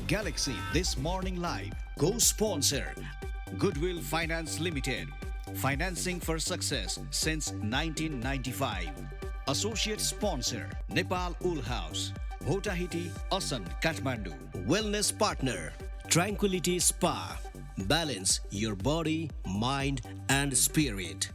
Galaxy This Morning Live. Co-sponsor Goodwill Finance Limited. Financing for success since 1995. Associate sponsor Nepal Wool House. Hotahiti, Asan, Kathmandu. Wellness partner Tranquility Spa. Balance your body, mind and spirit.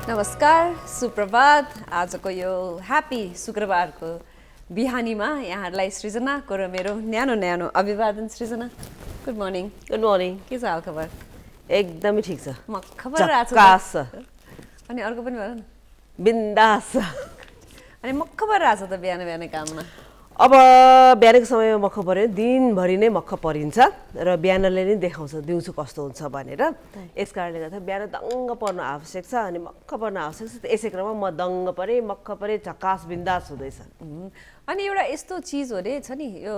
नमस्कार सुप्रभात आजको यो happy शुक्रबारको बिहानीमा यहाँहरूलाई सृजनाको र मेरो न्यानो न्यानो अभिवादन सृजना गुड मर्निङ के छ हाल खबर एकदमै ठीक छ म खबर झक्कास छ अनि अर्को पनि भन न बिन्दास छ अनि म खबर राछ त बिहान बिहानै काममा अब बिहानको समयमा मक्ख पर्यो दिनभरि नै मक्ख परिन्छ र बिहानले नै देखाउँछ दिउँसो कस्तो हुन्छ भनेर यस कारणले गर्दा बिहान दङ्ग पर्न आवश्यक छ अनि मक्ख पर्न आवश्यक छ यसै क्रममा म दङ्ग परेँ मक्ख परेँ झकास बिन्दास हुँदैछ अनि एउटा यस्तो चिज हो रे छ नि यो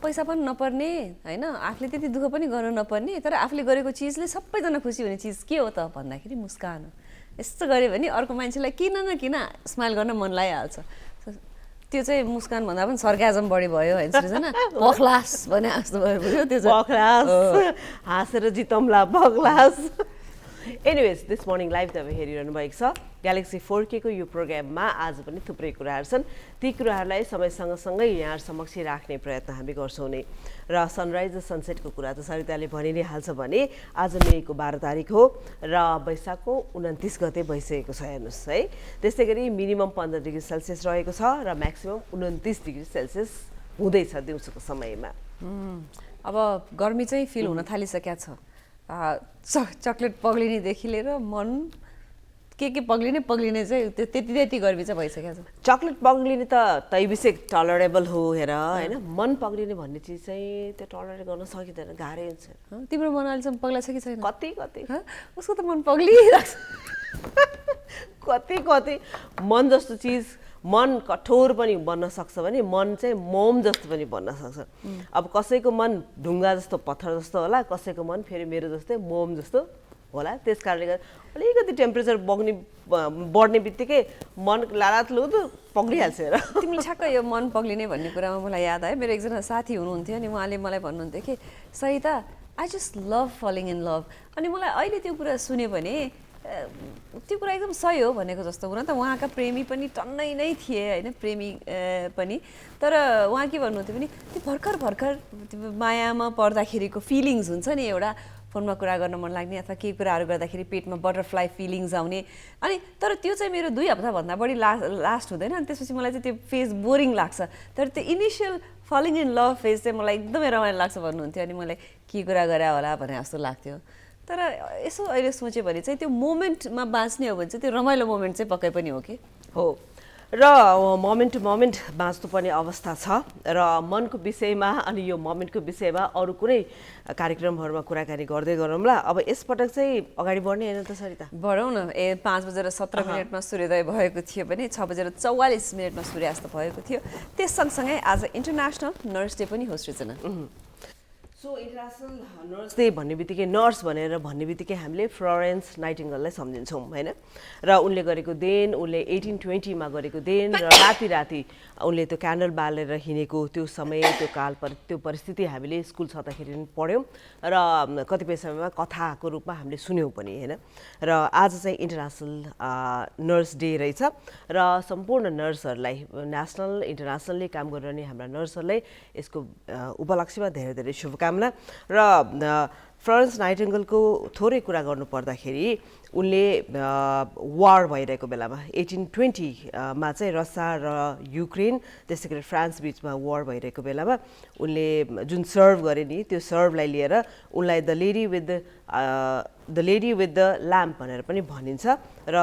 पैसा पनि नपर्ने होइन आफूले त्यति दुःख पनि गर्नु नपर्ने तर आफूले गरेको चिजले सबैजना खुसी हुने चिज के हो त भन्दाखेरि मुस्कान हो यस्तो गऱ्यो भने अर्को मान्छेलाई किन न किन स्माइल गर्न मन लागिहाल्छ त्यो चाहिँ मुस्कान भन्दा पनि सर्काजम बढी भयो होइन सृजना बखलास भने जस्तो भयो त्यो चाहिँ बखलास हाँसेर जितौँला बखलास एनिवेज दिस मर्निङ लाइभ तपाईँ हेरिरहनु भएको छ ग्यालेक्सी 4K को यो प्रोग्राममा आज पनि थुप्रै कुराहरू छन् ती कुराहरूलाई समयसँग सँगै यहाँ समक्ष राख्ने प्रयत्न हामी गर्छौँ नै र सनराइज र सनसेटको कुरा त सरिताले भनि नै हाल्छ भने आज मेको 12 तारिक हो र वैशाखको 29 गते भइसकेको छ हेर्नुहोस् है त्यस्तै गरी मिनिमम 15 डिग्री सेल्सियस रहेको छ र म्याक्सिमम 29 डिग्री सेल्सियस हुँदैछ दिउँसोको समयमा अब गर्मी चाहिँ फिल हुन थालिसकेको छ चक्लेट पग्लिनेदेखि लिएर मन के पग्लिने चाहिँ त्यति गर्मी चाहिँ भइसकेको छ चक्लेट पग्लिने त तैबिसे टलरेबल हो हेर होइन मन पग्लिने भन्ने चिज चाहिँ त्यो टलरेट गर्न सकिँदैन गाह्रै हुन्छ तिम्रो मन अहिलेसम्म पग्ला छ कि छैन कति उसको त मन पग्लिरहेको छ कति मन जस्तो चिज मन कठोर पनि बन्न सक्छ भने मन चाहिँ मोम जस्तो पनि बन्न सक्छ अब कसैको मन ढुङ्गा जस्तो पत्थर जस्तो होला कसैको मन फेरि मेरो जस्तै मोम जस्तो होला त्यस कारणले गर्दा अलिकति टेम्परेचर बढ्ने बित्तिकै मन लालातलुद पग्लिहाल्छ र तिमीले ठ्याक्क यो मन पग्लिने भन्ने कुरामा मलाई याद आयो मेरो एकजना साथी हुनुहुन्थ्यो अनि उहाँले मलाई भन्नुहुन्थ्यो कि सहिता I just love falling in love अनि मलाई अहिले त्यो कुरा सुन्यो भने त्यो कुरा एकदम सही हो भनेको जस्तो हुन त उहाँका प्रेमी पनि टन्नै नै थिए होइन प्रेमी पनि तर उहाँ के भन्नुहुन्थ्यो भने त्यो भर्खर त्यो मायामा पर्दाखेरिको फिलिङ्स हुन्छ नि एउटा फोनमा कुरा गर्न मन लाग्ने अथवा केही कुराहरू गर्दाखेरि पेटमा बटरफ्लाई फिलिङ्स आउने अनि तर त्यो चाहिँ मेरो 2 हप्ताभन्दा बढी लास्ट हुँदैन अनि त्यसपछि मलाई चाहिँ त्यो फेज बोरिङ लाग्छ तर त्यो initial falling in love phase चाहिँ मलाई एकदमै रमाइलो लाग्छ भन्नुहुन्थ्यो अनि मलाई के कुरा गरे होला भने जस्तो लाग्थ्यो तर यसो अहिले सोच्यो भने चाहिँ त्यो मोमेन्टमा बाँच्ने हो भने चाहिँ त्यो रमाइलो मोमेन्ट चाहिँ पक्कै पनि हो कि हो र मोमेन्ट टु मोमेन्ट बाँच्नुपर्ने अवस्था छ र मनको विषयमा अनि यो मोमेन्टको विषयमा अरू कुनै कार्यक्रमहरूमा कुराकानी गर्दै गरौँला अब यसपटक चाहिँ अगाडि बढ्ने होइन त सरिता बढौँ न 5:17 सूर्योदय भएको थियो भने 6:44 सूर्यास्त भएको थियो त्यस सँगसँगै आज इन्टरनेसनल नर्स डे पनि हो सृजना सो इन्टरनेसनल नर्स डे भन्ने बित्तिकै नर्स भनेर भन्ने बित्तिकै हामीले फ्लोरेन्स नाइटिङ्गेललाई सम्झिन्छौँ होइन र उनले गरेको देन उनले 1820 गरेको देन र राति उनले त्यो क्यान्डल बालेर हिँडेको त्यो समय त्यो काल त्यो परिस्थिति हामीले स्कुल छँदाखेरि पनि पढ्यौँ र कतिपय समयमा कथाको रूपमा हामीले सुन्यौँ पनि होइन र आज चाहिँ इन्टरनेसनल नर्स डे रहेछ र सम्पूर्ण नर्सहरूलाई नेसनल इन्टरनेसनली काम गरिरहने हाम्रा नर्सहरूलाई यसको उपलक्ष्यमा धेरै धेरै शुभकामना र फ्लोरेन्स नाइटिङ्गेलको थोरै कुरा गर्नु पर्दाखेरि उनले वार भइरहेको बेलामा 1820 मा चाहिँ रसिया र युक्रेन त्यसै गरी फ्रान्स बिचमा वार भइरहेको बेलामा उनले जुन सर्भ गरे नि त्यो सर्भलाई लिएर उनलाई the lady with the lamp भनेर पनि भनिन्छ र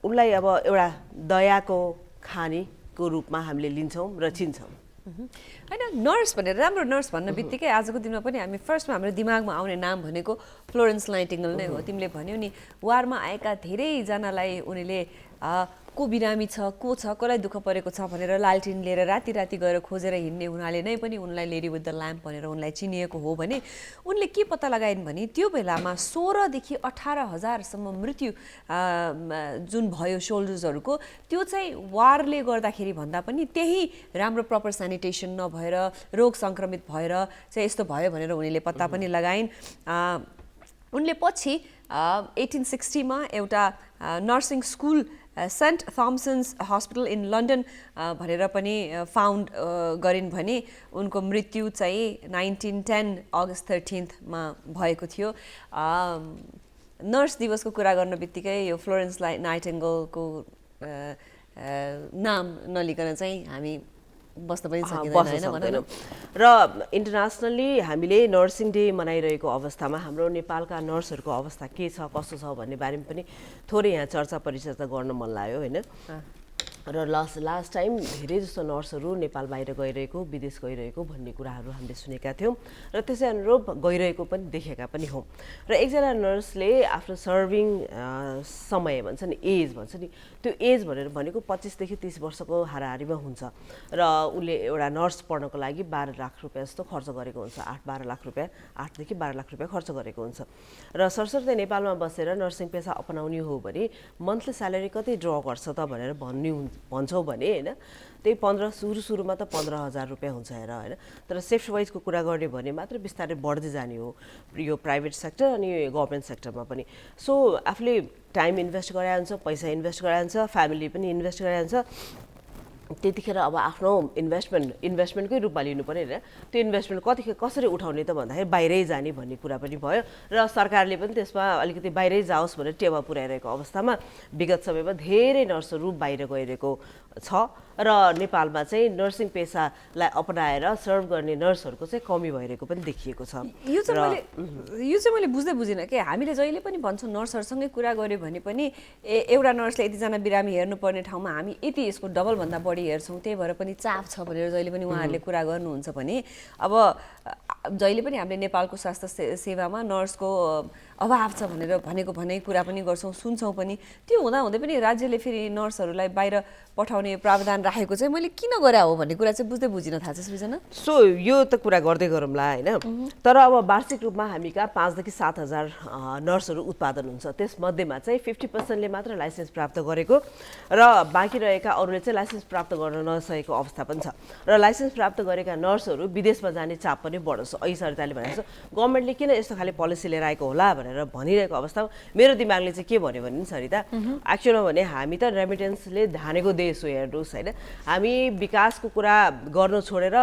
उनलाई अब एउटा दयाको खानीको रूपमा हामीले लिन्छौँ र चिन्छौँ। होइन नर्स भनेर राम्रो नर्स भन्ने बित्तिकै आजको दिनमा पनि हामी फर्स्टमा हाम्रो दिमागमा आउने नाम भनेको फ्लोरेन्स नाइटिङ्गेल नै हो। तिमीले भन्यौ नि वारमा आएका धेरैजनालाई उनीले को बिरामी छ को छ कसलाई दुःख परेको छ भनेर लालटिन लिएर राति राति गएर खोजेर हिँड्ने हुनाले नै पनि उनलाई लेडी विथ द ल्याम्प भनेर उनलाई चिनिएको हो भने उनले के पत्ता लगाइन् भने त्यो बेलामा 16,000 देखि 18,000सम्म मृत्यु जुन भयो सोल्जर्सहरूको त्यो चाहिँ वारले गर्दाखेरि भन्दा पनि त्यही राम्रो प्रपर सेनिटेसन नभएर रोग सङ्क्रमित भएर चाहिँ यस्तो भयो भनेर उनीले पत्ता पनि लगाइन्। उनले पछि 1860मा एउटा nursing school saint Thomson's hospital in London भनेर पनि फाउन्ड गरिन् भने उनको मृत्यु चाहिँ 1910 अगस्त 13मा भएको थियो। नर्स दिवसको कुरा गर्न बित्तिकै यो फ्लोरेन्स नाइटिङ्गेलको नाम नलिकन चाहिँ हामी बस्न पनि सकिँदैन। र इन्टरनेसनली हामीले नर्सिङ डे मनाइरहेको अवस्थामा हाम्रो नेपालका नर्सहरूको अवस्था के छ कस्तो छ भन्ने बारेमा पनि थोरै यहाँ चर्चा परिचर्चा गर्न मन लाग्यो होइन। र लास्ट टाइम धेरै जस्तो नर्सहरू नेपाल बाहिर गइरहेको विदेश गइरहेको भन्ने कुराहरू हामीले सुनेका थियौँ र त्यसै अनुरूप गइरहेको पनि देखेका पनि हौँ। र एकजना नर्सले आफ्नो सर्भिङ समय भन्छ नि एज भन्छ नि त्यो एज भनेको 25 देखि 30 वर्षको हाराहारीमा हुन्छ र उसले एउटा नर्स पढ्नको लागि 12 लाख रुपियाँ जस्तो खर्च गरेको हुन्छ। 8-12 लाख रुपियाँ 8 देखि 12 लाख रुपियाँ खर्च गरेको हुन्छ। र सरसर्ती नेपालमा बसेर नर्सिङ पेसा अपनाउने हो भने मन्थली स्यालेरी कति ड्र गर्छ त भनेर भन्छौँ भने होइन त्यही 15 सुरुमा त 15,000 रुपियाँ हुन्छ हेर होइन। तर शिफ्ट वाइजको कुरा गर्ने भने मात्र बिस्तारै बढ्दै जाने हो यो प्राइभेट सेक्टर अनि गभर्मेन्ट सेक्टरमा पनि। सो आफूले टाइम इन्भेस्ट गराए हुन्छ पैसा इन्भेस्ट गराए हुन्छ फ्यामिली पनि इन्भेस्ट गराए हुन्छ त्यतिखेर अब आफ्नो इन्भेस्टमेन्टकै रूपमा लिनु पर्यो होइन। त्यो इन्भेस्टमेन्ट कसरी उठाउने त भन्दाखेरि बाहिरै जाने भन्ने कुरा पनि भयो र सरकारले पनि त्यसमा अलिकति बाहिरै जाओस् भनेर टेवा पुर्याइरहेको अवस्थामा विगत समयमा धेरै नर्सहरू बाहिर गइरहेको छ र नेपालमा चाहिँ नर्सिङ पेसालाई अपनाएर सर्भ गर्ने नर्सहरूको चाहिँ कमी भइरहेको पनि देखिएको छ। यो चाहिँ मैले बुझ्दै बुझिनँ कि हामीले जहिले पनि भन्छौँ नर्सहरूसँगै कुरा गऱ्यो भने पनि एउटा नर्सले यतिजना बिरामी हेर्नुपर्ने ठाउँमा हामी यति यसको डबलभन्दा बढी हेर्छौँ त्यही भएर पनि चाप छ भनेर जहिले पनि उहाँहरूले कुरा गर्नुहुन्छ भने अब जहिले पनि हामीले नेपालको स्वास्थ्य सेवामा नर्सको अभाव छ भनेर भनेको कुरा पनि गर्छौँ सुन्छौँ पनि। त्यो हुँदाहुँदै पनि राज्यले फेरि नर्सहरूलाई बाहिर पठाउने प्रावधान राखेको चाहिँ मैले किन गरे हो भन्ने कुरा चाहिँ बुझ्दै बुझिन थाहा छ सृजना। सो यो त कुरा गर्दै गरौँला होइन। तर अब वार्षिक रूपमा हामी कहाँ 5,000 देखि 7,000 नर्सहरू उत्पादन हुन्छ। त्यसमध्येमा चाहिँ 50%ले मात्र लाइसेन्स प्राप्त गरेको र बाँकी रहेका अरूले चाहिँ लाइसेन्स प्राप्त गर्न नसकेको अवस्था पनि छ। र लाइसेन्स प्राप्त गरेका नर्सहरू विदेशमा जाने चाप पनि बढ्छ। अघि सरिताले भनेको छ गभर्मेन्टले किन यस्तो खाले पोलिसी लिएर आएको होला भनेर भनिरहेको अवस्थामा मेरो दिमागले चाहिँ के भन्यो भने सरिता एक्चुअलमा भने हामी त रेमिटेन्सले धानेको देश हो हेर्नुहोस् होइन। हामी विकासको कुरा गर्नु छोडेर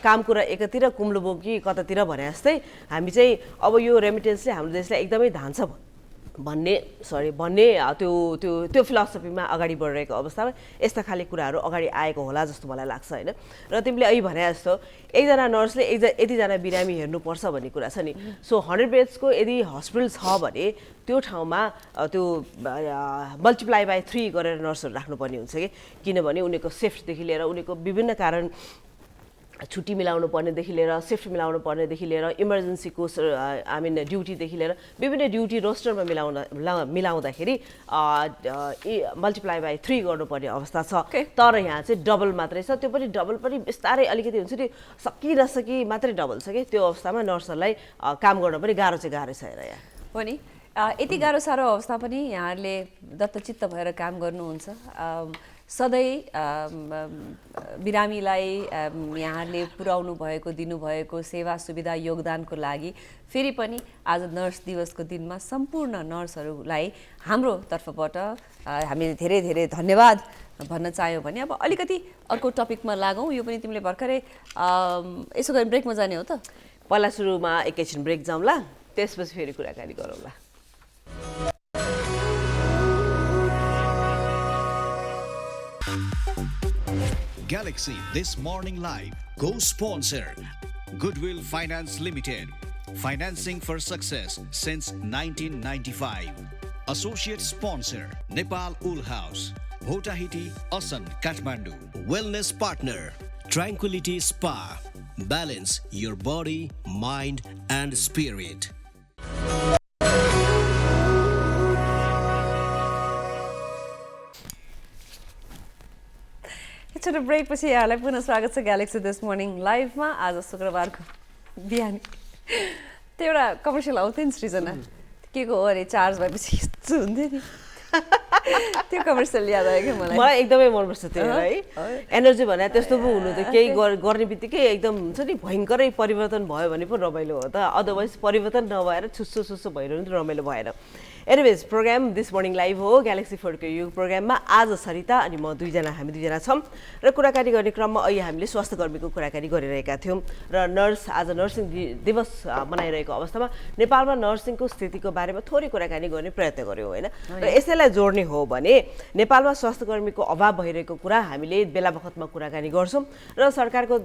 काम कुरा एकातिर कुम्लो बोकी कतातिर भने जस्तै हामी चाहिँ अब यो रेमिटेन्सले हाम्रो देशलाई एकदमै धान्छ भन्ने त्यो फिलोसफीमा अगाडि बढिरहेको अवस्थामा यस्ता खाले कुराहरू अगाडि आएको होला जस्तो मलाई लाग्छ होइन। र तिमीले अहिले भने जस्तो एकजना नर्सले यतिजना बिरामी हेर्नुपर्छ भन्ने कुरा छ नि। सो 100 बेड्सको यदि हस्पिटल छ भने त्यो ठाउँमा त्यो मल्टिप्लाई बाई 3 गरेर नर्सहरू राख्नुपर्ने हुन्छ किनभने उनीहरूको सिफ्टदेखि लिएर उनीहरूको विभिन्न कारण छुट्टी मिलाउनु पर्नेदेखि लिएर सिफ्ट मिलाउनु पर्नेदेखि लिएर इमर्जेन्सीको ड्युटीदेखि लिएर विभिन्न ड्युटी रोस्टरमा मिलाउँदाखेरि मल्टिप्लाई बाई 3 गर्नुपर्ने अवस्था छ। तर यहाँ चाहिँ डबल मात्रै छ। त्यो पनि डबल पनि बिस्तारै अलिकति हुन्छ नि सकि नसकी मात्रै डबल छ त्यो अवस्थामा नर्सहरूलाई काम गर्न पनि गाह्रो छ हेर यहाँ हो नि। यति गाह्रो साह्रो अवस्था पनि यहाँहरूले दत्तचित्त भएर काम गर्नुहुन्छ। सधैँ बिरामीलाई यहाँहरूले पुर्याउनु भएको दिनुभएको सेवा सुविधा योगदानको लागि फेरि पनि आज नर्स दिवसको दिनमा सम्पूर्ण नर्सहरूलाई हाम्रो तर्फबाट हामीले धेरै धेरै धन्यवाद भन्न चाह्यौँ भने अब अलिकति अर्को टपिकमा लागौँ। यो पनि तिमीले भर्खरै यसो गरी ब्रेकमा जाने हो त? पहिला सुरुमा एकैछिन ब्रेक जाउँला त्यसपछि फेरि कुराकानी गरौँला। Galaxy This Morning Live co-sponsor Goodwill Finance Limited, financing for success since 1995. Associate sponsor, Nepal Wool House, Bhotahiti, Asan, Kathmandu. Wellness partner, Tranquility Spa. Balance your body, mind, and spirit. छोटो brake पछि यहाँलाई पुनः स्वागत छ galaxy this morning लाइभमा आज शुक्रबारको बिहान त्यो एउटा कमर्सियल आउँथ्यो नि सृजना के को हो अरे चार्ज भएपछि यस्तो हुन्थ्यो नि त्यो कमर्सियल याद आयो क्या मलाई एकदमै मनपर्छ त्यो है एनर्जी भने त्यस्तो पो हुनु त केही गर्ने बित्तिकै एकदम हुन्छ नि भयङ्करै परिवर्तन भयो भने पो रमाइलो हो त अदरवाइज परिवर्तन नभएर छुस्सो छुस्सो भइरहनु रमाइलो भएन anyways program this morning live हो ग्यालेक्सी फोर्डको यो प्रोग्राममा आज सरिता अनि म हामी दुईजना छौँ र कुराकानी गर्ने क्रममा अहिले हामीले स्वास्थ्य कर्मीको कुराकानी गरिरहेका थियौँ र आज नर्सिङ दिवस मनाइरहेको अवस्थामा नेपालमा नर्सिङको स्थितिको बारेमा थोरै कुराकानी गर्ने प्रयत्न गऱ्यौँ होइन र यसैलाई जोड्ने हो भने नेपालमा स्वास्थ्य कर्मीको अभाव भइरहेको कुरा हामीले बेला बखतमा कुराकानी गर्छौँ र सरकारको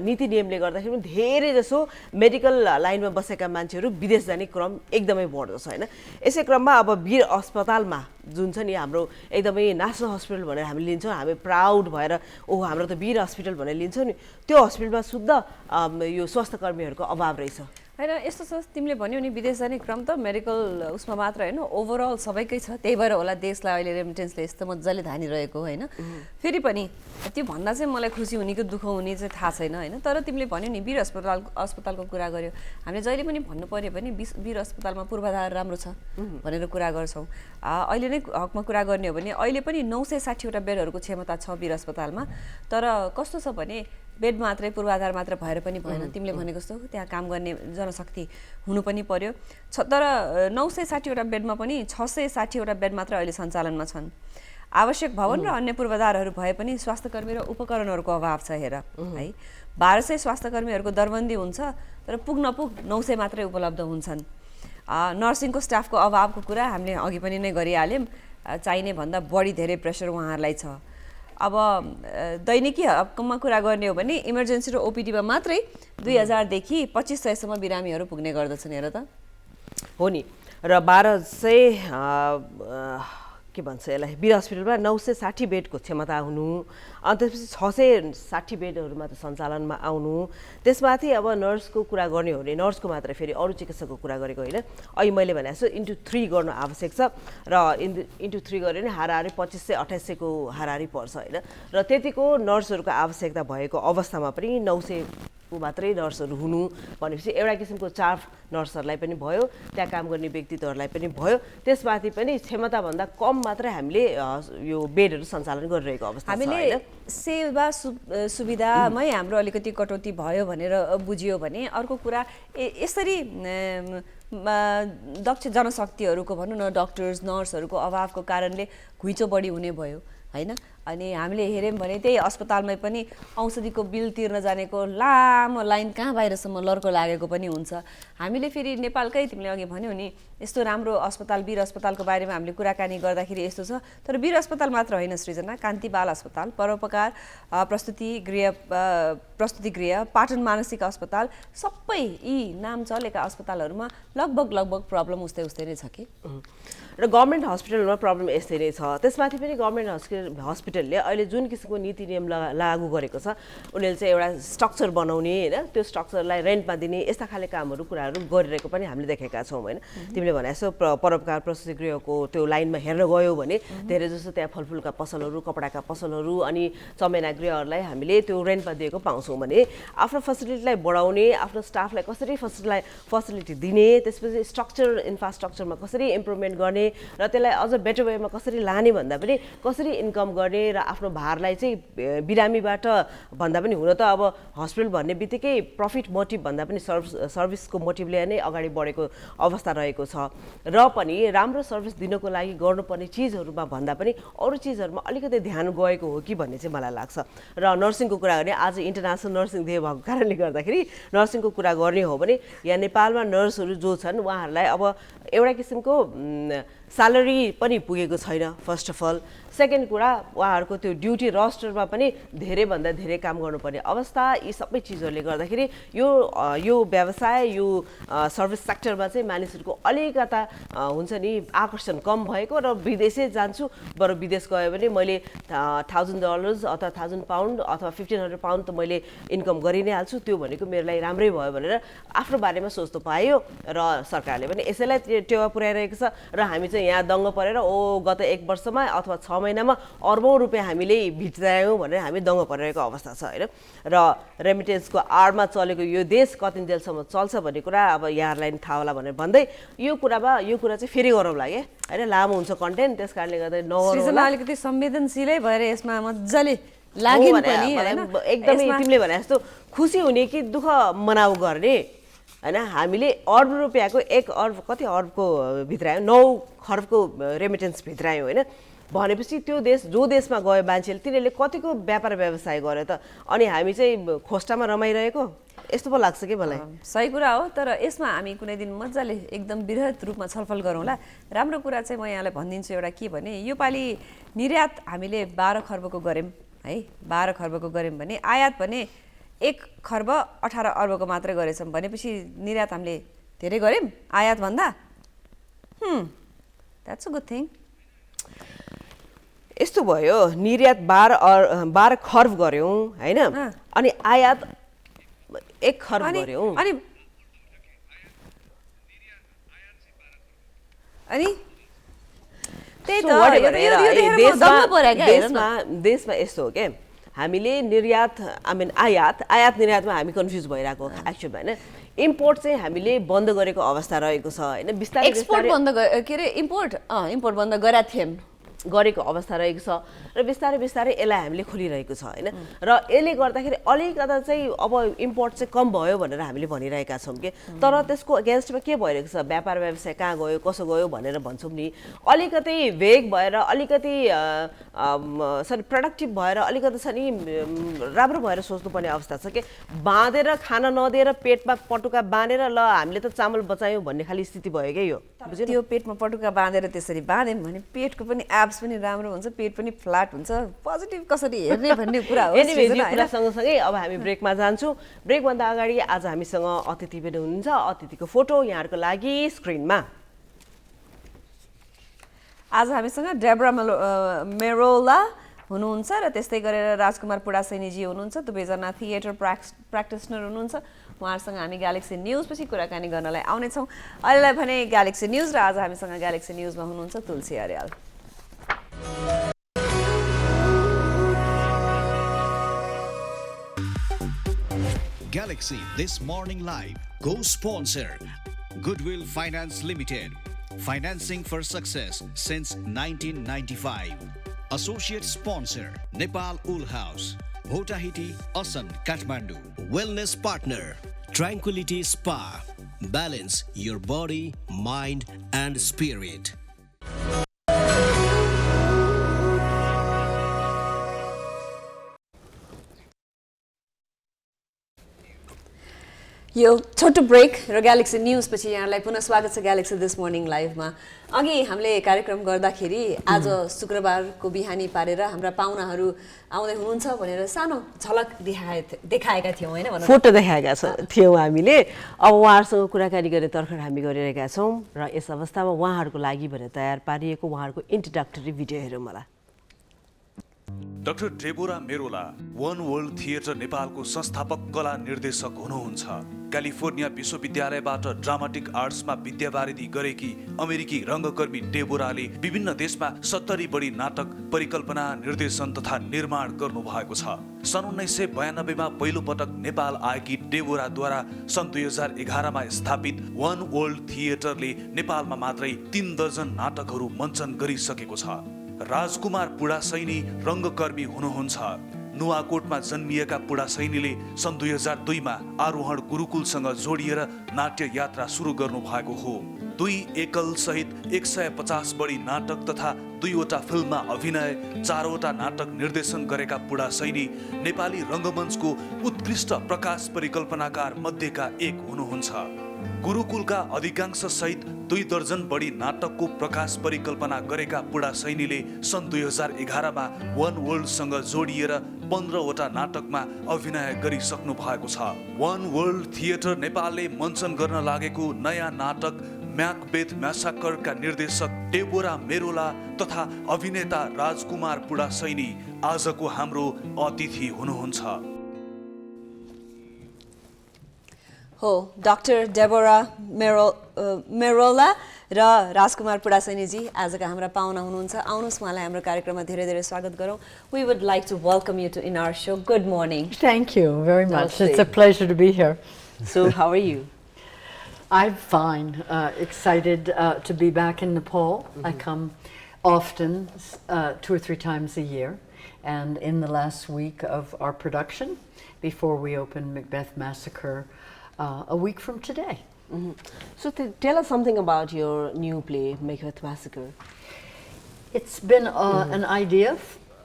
नीति नियमले गर्दाखेरि पनि धेरै जसो मेडिकल लाइनमा बसेका मान्छेहरू विदेश जाने क्रम एकदमै बढ्दो छ होइन यसै क्रममा अब वीर अस्पतालमा जुन छ नि हाम्रो एकदमै नेसनल हस्पिटल भनेर हामी लिन्छौँ हामी प्राउड भएर ओहो हाम्रो त वीर हस्पिटल भनेर लिन्छौँ नि त्यो हस्पिटलमा शुद्ध यो स्वास्थ्य कर्मीहरूको अभाव रहेछ होइन यस्तो छ तिमीले भन्यौ नि विदेश जाने क्रम त मेडिकल उसमा मात्र होइन ओभरअल सबैकै छ त्यही भएर होला देशलाई अहिले रेमिटेन्सले यस्तो मजाले धानिरहेको होइन फेरि पनि त्यो भन्दा चाहिँ मलाई खुसी हुने कि दुःख हुने चाहिँ थाहा छैन होइन तर तिमीले भन्यौ नि वीर अस्पतालको कुरा गर्यो हामीले जहिले पनि भन्नु पर्यो भने वीर अस्पतालमा पूर्वाधार राम्रो छ भनेर कुरा गर्छौँ अहिले नै हकमा कुरा गर्ने हो भने अहिले पनि 960वटा बेडहरूको क्षमता छ वीर अस्पतालमा तर कस्तो छ भने बेड मात्रै पूर्वाधार मात्र भएर पनि भएन तिमीले भनेको जस्तो त्यहाँ काम गर्ने जनशक्ति हुनु पनि पर्यो तर 960वटा बेडमा पनि 660वटा बेड मात्र अहिले सञ्चालनमा छन् आवश्यक भवन र अन्य पूर्वाधारहरू भए पनि स्वास्थ्य कर्मी र उपकरणहरूको अभाव छ हेर है 1200 स्वास्थ्य कर्मीहरूको दरबन्दी हुन्छ तर पुग 900 मात्रै उपलब्ध हुन्छन् नर्सिङको स्टाफको अभावको कुरा हामीले अघि पनि नै गरिहाल्यौँ चाहिने भन्दा बढी धेरै प्रेसर उहाँहरूलाई छ अब दैनिकी हकमा कुरा गर्ने हो भने इमर्जेन्सी र ओपिडीमा मात्रै 2000 देखि 2500 सम्म बिरामीहरू पुग्ने गर्दछन् हेर त हो नि र 1200 के भन्छ यसलाई वीर हस्पिटलमा 960 बेडको क्षमता हुनु अनि त्यसपछि 660 बेडहरूमा त सञ्चालनमा आउनु त्यसमाथि अब नर्सको कुरा गर्ने हो भने नर्सको मात्र फेरि अरू चिकित्सकको कुरा गरेको होइन अहिले मैले भनेको छु इन्टु 3 गर्नु आवश्यक छ र इन्टु 3 गऱ्यो भने हाराहारी 2500 को हाराहारी पर्छ होइन र त्यतिको नर्सहरूको आवश्यकता भएको अवस्थामा पनि 900 मात्रै नर्सहरू हुनु भनेपछि एउटा किसिमको चार्फ नर्सहरूलाई पनि भयो त्यहाँ काम गर्ने व्यक्तित्वहरूलाई पनि भयो त्यसमाथि पनि क्षमताभन्दा कम मात्रै हामीले यो बेडहरू सञ्चालन गरिरहेको अवस्था छ हामीले सेवा सुविधामै हाम्रो अलिकति कटौती भयो भनेर बुझियो भने अर्को कुरा यसरी दक्ष जनशक्तिहरूको भनौँ न डक्टर्स नर्सहरूको अभावको कारणले घुइँचो बढी हुने भयो हैन अनि हामीले हेर्यौं भने त्यही अस्पतालमै पनि औषधिको बिल तिर्न जानेको लामो लाइन कहाँ बाहिरसम्म लर्को लागेको पनि हुन्छ हामीले फेरि नेपालकै तिमीले अघि भन्यौ नि यस्तो राम्रो अस्पताल वीर अस्पतालको बारेमा हामीले कुराकानी गर्दाखेरि यस्तो छ तर वीर अस्पताल मात्र होइन सृजना कान्ति बाल अस्पताल परोपकार प्रस्तुति गृह पाटन मानसिक अस्पताल सबै यी नाम चलेका अस्पतालहरूमा लगभग प्रब्लम उस्तै नै छ कि र गभर्नमेन्ट हस्पिटलमा प्रब्लम यस्तै नै छ त्यसमाथि पनि गभर्नमेन्ट हस्पिटलले अहिले जुन किसिमको नीति नियम लागू गरेको छ उनीहरूले चाहिँ एउटा स्ट्रक्चर बनाउने हैन त्यो स्ट्रक्चरलाई रेन्टमा दिने यस्ता खाले कुराहरू गरिरहेको पनि हामीले देखेका छौँ हैन तिमीले भने जस्तो परोपकार प्रस्तुति गृहको त्यो लाइनमा हेर्न गयो भने धेरै जस्तो त्यहाँ फलफुलका पसलहरू कपडाका पसलहरू अनि चमेना गृहहरूलाई हामीले त्यो रेन्टमा दिएको पाउँछौँ भने आफ्नो फेसिलिटीलाई बढाउने आफ्नो स्टाफलाई कसरी फेसिलिटी दिने त्यसपछि स्ट्रक्चर इन्फ्रास्ट्रक्चरमा कसरी इम्प्रुभमेन्ट गर्ने र त्यसलाई अझ बेटर वेमा कसरी लाने भन्दा पनि कसरी इन्कम गर्ने र आफ्नो भारलाई चाहिँ बिरामीबाट भन्दा पनि हुन त अब हस्पिटल भन्ने बित्तिकै प्रफिट मोटिभ भन्दा पनि सर्भिसको मोटिभले नै अगाडि बढेको अवस्था रहेको छ र पनि राम्रो सर्भिस दिनको लागि गर्नुपर्ने चिजहरूमा भन्दा पनि अरू चिजहरूमा अलिकति ध्यान गएको हो कि भन्ने चाहिँ मलाई लाग्छ र नर्सिङको कुरा गर्ने आज इन्टरनेसनल नर्सिङ डे भएको कारणले गर्दाखेरि नर्सिङको कुरा गर्ने हो भने यहाँ नेपालमा नर्सहरू जो छन् उहाँहरूलाई अब एउटा किसिमको स्यालेरी पनि पुगेको छैन फर्स्ट अफ अल सेकेन्ड कुरा उहाँहरूको त्यो ड्युटी रस्टरमा पनि धेरैभन्दा धेरै काम गर्नुपर्ने अवस्था, यी सबै चिजहरूले गर्दाखेरि यो व्यवसाय यो सर्भिस सेक्टरमा चाहिँ मानिसहरूको अलिकता हुन्छ नि आकर्षण कम भएको र विदेशै जान्छु बरु विदेश गयो भने मैले $1000 अथवा 1000 पाउन्ड अथवा 1500 पाउन्ड त मैले इन्कम गरि नै हाल्छु, त्यो भनेको मेरो लागि राम्रै भयो भनेर आफ्नो बारेमा सोच्नु पायो र सरकारले पनि यसैलाई टेवा पुर्याइरहेको छ। र हामी चाहिँ यहाँ दङ्ग परेर गत 1 वर्षमा अथवा 6 महिनामा अर्बौं रुपियाँ हामीले भित्रायौँ भनेर हामी दङ्ग परिरहेको अवस्था छ होइन। र रेमिटेन्सको आडमा चलेको यो देश कतिन्जेलसम्म चल्छ भन्ने कुरा अब यहाँहरूलाई नि थाहा होला भनेर भन्दै यो कुरा चाहिँ फेरि गरौँला के होइन, लामो हुन्छ कन्टेन्ट, त्यस कारणले गर्दा सृजना अलिकति संवेदनशीलै भएर यसमा मजाले लाग्यो पनि हैन। एकदमै तिमीले भने जस्तो खुसी हुने कि दुःख मनाउ गर्ने हैन। हामीले अर्ब रुपियाँको 1 अर्ब कति अर्बको भित्रायौँ, 9 खर्बको रेमिटेन्स भित्रायौँ होइन। भनेपछि त्यो देश जो देशमा गयो मान्छेले तिनीहरूले कतिको व्यापार व्यवसाय गर्यो त, अनि हामी चाहिँ खोस्टामा रमाइरहेको यस्तो पो लाग्छ कि मलाई। सही कुरा हो, तर यसमा हामी कुनै दिन मजाले एकदम बृहत रूपमा छलफल गरौँला। राम्रो कुरा चाहिँ म यहाँलाई भनिदिन्छु एउटा के भने, यो पालि निर्यात हामीले 12 खर्बको गऱ्यौँ है, 12 खर्बको गऱ्यौँ भने आयात भने 1 खर्ब 18 अर्बको मात्रै गरेछौँ भनेपछि निर्यात हामीले धेरै गऱ्यौँ आयात भन्दा। That's a good thing. यस्तो भयो, निर्यात 12 खर्ब गऱ्यौँ होइन, अनि आयात 1 खर्ब गऱ्यौँ अनि त्यही त देशमा यस्तो हो के हामीले निर्यात आयात निर्यातमा हामी कन्फ्युज भइरहेको एक्चुअलमा होइन। इम्पोर्ट चाहिँ हामीले बन्द गरेको अवस्था रहेको छ होइन, बिस्तारै एक्सपोर्ट बन्द के अरे इम्पोर्ट बन्द गरेको अवस्था रहेको छ र बिस्तारै यसलाई हामीले खोलिरहेको छ होइन। र यसले गर्दाखेरि अलिकता चाहिँ अब इम्पोर्ट चाहिँ कम भयो भनेर हामीले भनिरहेका छौँ कि, तर त्यसको अगेन्स्टमा के भइरहेको छ, व्यापार व्यवसाय कहाँ गयो कसो गयो भनेर भन्छौँ नि, अलिकति भेग भएर अलिकति प्रोडक्टिभ भएर अलिकति छ नि राम्रो भएर सोच्नुपर्ने अवस्था छ कि, बाँधेर खान नदिएर पेटमा पटुका बाँधेर ल हामीले त चामल बचायौँ भन्ने खालि स्थिति भयो क्या यो। त्यो पेटमा पटुका बाँधेर त्यसरी बाँध्यौँ भने पेटको पनि एब्स पनि राम्रो हुन्छ, पेट पनि फ्ल्याट हुन्छ, पोजिटिभ कसरी हेर्ने भन्ने कुरा हो। कुरा सँगसँगै अब हामी ब्रेकमा जान्छौँ। ब्रेकभन्दा अगाडि आज हामीसँग अतिथि पनि हुनुहुन्छ, अतिथिको फोटो यहाँहरूको लागि स्क्रिनमा। आज हामीसँग डेब्रा मेरोला हुनुहुन्छ र त्यस्तै गरेर राजकुमार पुडासैनीजी हुनुहुन्छ, दुवैजना थिएटर प्र्याक्टिसनर हुनुहुन्छ। उहाँहरूसँग हामी ग्यालेक्सी न्युज पछि कुराकानी गर्नलाई आउनेछौँ। अहिलेलाई भने ग्यालेक्सी न्युज र आज हामीसँग ग्यालेक्सी न्युजमा हुनुहुन्छ तुलसी Aryal. Galaxy This Morning Live co-sponsor Goodwill Finance Limited, financing for success since 1995. Associate sponsor Nepal Wool House, Bhotahiti, Asan, Kathmandu. Wellness partner Tranquility Spa. Balance your body, mind and spirit. यो छोटो brake र galaxy news पछि यहाँलाई पुनः स्वागत छ galaxy this morning लाइभमा। अघि हामीले कार्यक्रम गर्दाखेरि आज शुक्रबारको बिहानी पारेर हाम्रा पाहुनाहरू आउँदै हुनुहुन्छ भनेर सानो झलक देखाएका थियौँ होइन, फोटो देखाएका थियौँ हामीले। अब उहाँहरूसँग कुराकानी गर्ने तर्खर हामी गरिरहेका छौँ र यस अवस्थामा उहाँहरूको लागि भनेर तयार पारिएको उहाँहरूको इन्ट्रोडक्टरी भिडियो हेरौँ होला। डाक्टर डेबोरा मेरोला वन वर्ल्ड थिएटर नेपालको संस्थापक कला निर्देशक हुनुहुन्छ। क्यालिफोर्निया विश्वविद्यालयबाट ड्रामाटिक आर्ट्समा विद्यावारिधि गरेकी अमेरिकी रङ्गकर्मी डेबोराले विभिन्न देशमा 70 बढी नाटक परिकल्पना, निर्देशन तथा निर्माण गर्नु भएको छ। सन् 1992 मा पहिलो पटक नेपाल आएकी डेबोराद्वारा सन् 2011 मा स्थापित वन वर्ल्ड थिएटरले नेपालमा मात्रै 3 दर्जन नाटकहरू मञ्चन गरिसकेको छ। राजकुमार पुडासैनी रङ्गकर्मी हुनुहुन्छ। नुवाकोटमा जन्मिएका पुडासैनीले सन् 2002 मा आरोहण गुरुकुलसँग जोडिएर नाट्य यात्रा सुरु गर्नु भएको हो। 2 एकल सहित 150 बढी नाटक तथा 2वटा फिल्ममा अभिनय, 4वटा नाटक निर्देशन गरेका पुडासैनी नेपाली रङ्गमञ्चको उत्कृष्ट प्रकाश परिकल्पनाकार मध्येका एक हुनुहुन्छ। गुरुकुलका अधिकांश सहित 2 दर्जन बढी नाटकको प्रकाश परिकल्पना गरेका पुडा सैनीले सन् 2011 मा वन वर्ल्डसँग जोडिएर 15वटा नाटकमा अभिनय गरिसक्नु भएको छ। वन वर्ल्ड थिएटर नेपालले मञ्चन गर्न लागेको नयाँ नाटक म्याकबेथ म्यासाकरका निर्देशक डेबोरा मेरोला तथा अभिनेता राजकुमार पुडा सैनी आजको हाम्रो अतिथि हुनुहुन्छ। हो, डाक्टर डेबोरा मेरोला र राजकुमार पुडासैनीजी आजका हाम्रा पाहुना हुनुहुन्छ। आउनुहोस् उहाँलाई हाम्रो कार्यक्रममा धेरै धेरै स्वागत गरौँ। We would like to welcome you to in our show. Good morning. Thank you very much. Namaste. It's a pleasure to be here. So how are you? I'm fine. Excited to be back in Nepal. I come often, 2 or 3 times a year. And in the last week of our production, before we open Macbeth Massacre, a week from today. So tell us something about your new play, Macbeth Massacre. It's been an idea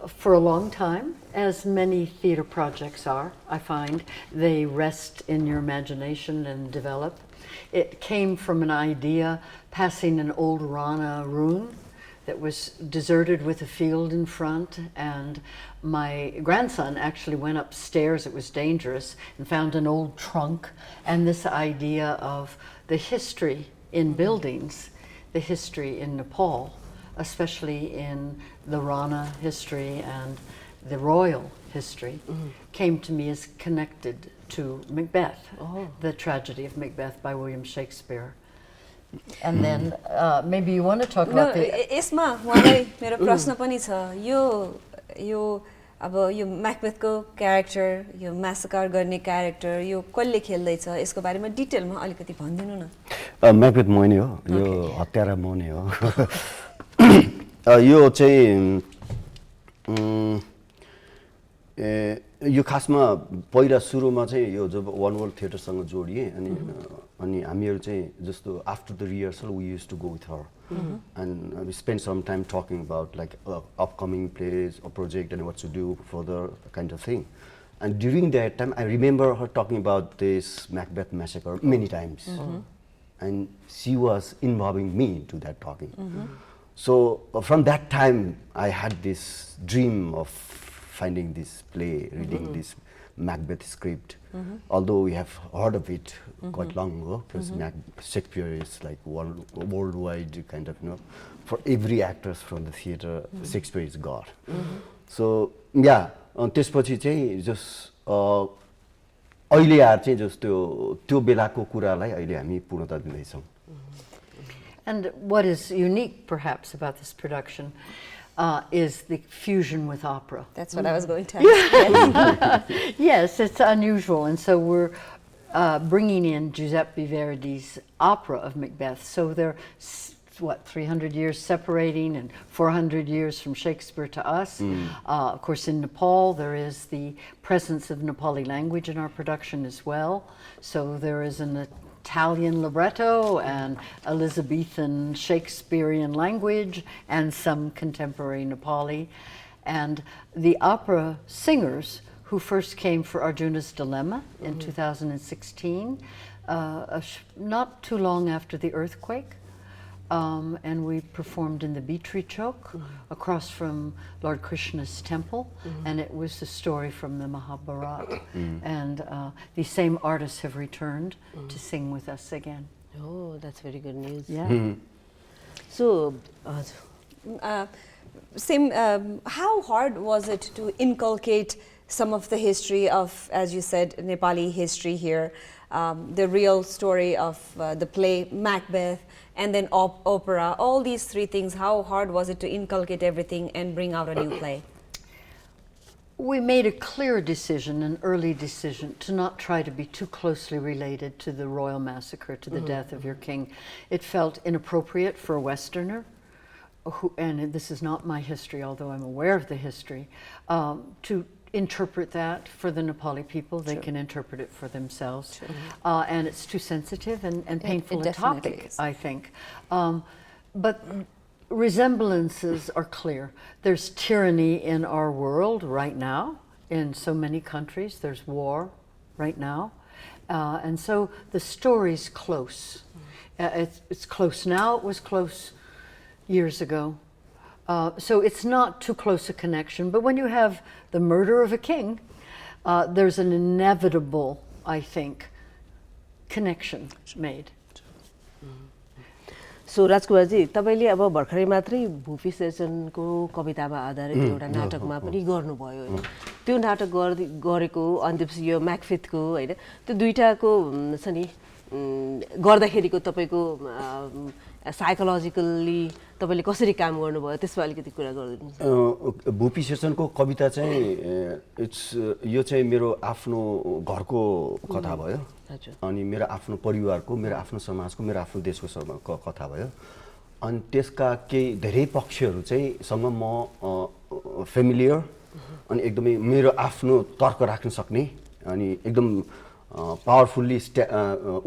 for a long time, as many theater projects are, I find. They rest in your imagination and develop. It came from an idea passing an old Rana ruin that was deserted with a field in front, and my grandson actually went upstairs, it was dangerous, and found an old trunk, and this idea of the history in buildings, the history in Nepal, especially in the Rana history and the royal history, came to me as connected to Macbeth, the tragedy of Macbeth by William Shakespeare. And then maybe you want to talk about the... यसमा उहाँलाई मेरो प्रश्न पनि छ। यो अब यो म्याकबेथको character, यो म्यासाकर गर्ने क्यारेक्टर, यो कसले खेल्दैछ, यसको बारेमा डिटेलमा अलिकति भनिदिनु न। म्याकबेथ म नै हो, यो हत्यारा म नै हो। यो चाहिँ यो खासमा पहिला सुरुमा चाहिँ यो जब वन वर्ल्ड थिएटरसँग जोडिएँ अनि हामीहरू चाहिँ जस्तो after the rehearsal we use to go with her and we spent some time talking about like upcoming plays or project and what to do further kind of thing. And during that time I remember her talking about this Macbeth Massacre many times. And she was involving me into that talking. So from that time I had this dream of finding this play, reading this Macbeth script. Although we have heard of it quite long ago, because Shakespeare is like worldwide kind of, you know, for every actress from the theater, Shakespeare is God. So yeah, त्यसपछि चाहिँ just अहिले आएर चाहिँ जस्तो त्यो बेलाको कुरालाई अहिले हामी पूर्णता दिँदैछौँ। And what is unique perhaps about this production is the fusion with opera. That's what I was going to ask. Yes, it's unusual, and so we're bringing in Giuseppe Verdi's opera of Macbeth. So they're, 300 years separating and 400 years from Shakespeare to us. Of course, in Nepal, there is the presence of Nepali language in our production as well. So there is an Italian libretto and Elizabethan Shakespearean language and some contemporary Nepali. And the opera singers who first came for Arjuna's Dilemma in 2016, not too long after the earthquake. And we performed in the Beetree Chowk across from Lord Krishna's temple, and it was a story from the Mahabharata. And the same artists have returned to sing with us again. Oh, that's very good news. Yeah. So, how hard was it to inculcate some of the history of, as you said, Nepali history here, the real story of the play Macbeth, and then opera, all these 3 things? How hard was it to inculcate everything and bring out a new play? We made a clear decision, an early decision, to not try to be too closely related to the royal massacre, to the death of your king. It felt inappropriate for a Westerner, and this is not my history, although I'm aware of the history, to interpret that for the Nepali people. They can interpret it for themselves. And it's too sensitive and painful a topic, I think. But resemblances are clear. There's tyranny in our world right now, in so many countries. There's war right now. And so the story's close. It's close now, it was close years ago. So it's not too close a connection, but when you have the murder of a king, there's an inevitable, I think, connection made. So Rajkumarji तपाईँले अब भर्खरै मात्रै भूपी शेरचनको कवितामा आधारित एउटा नाटकमा पनि गर्नुभयो होइन त्यो नाटक गरेको अन्तिम यो म्याकफिथको होइन त्यो दुईटाको छ नि गर्दाखेरिको तपाईँको साइकोलोजिकल्ली तपाईँले कसरी काम गर्नुभयो त्यसमा अलिकति कुरा गरिदिनुहोस् भूपी शेरचनको कविता चाहिँ यो चाहिँ मेरो आफ्नो घरको कथा भयो अनि मेरो आफ्नो परिवारको मेरो आफ्नो समाजको मेरो आफ्नो देशको कथा भयो अनि त्यसका केही धेरै पक्षहरू चाहिँ सँग म फेमिलियर अनि एकदमै मेरो आफ्नो तर्क राख्न सक्ने अनि एकदम पावरफुल्ली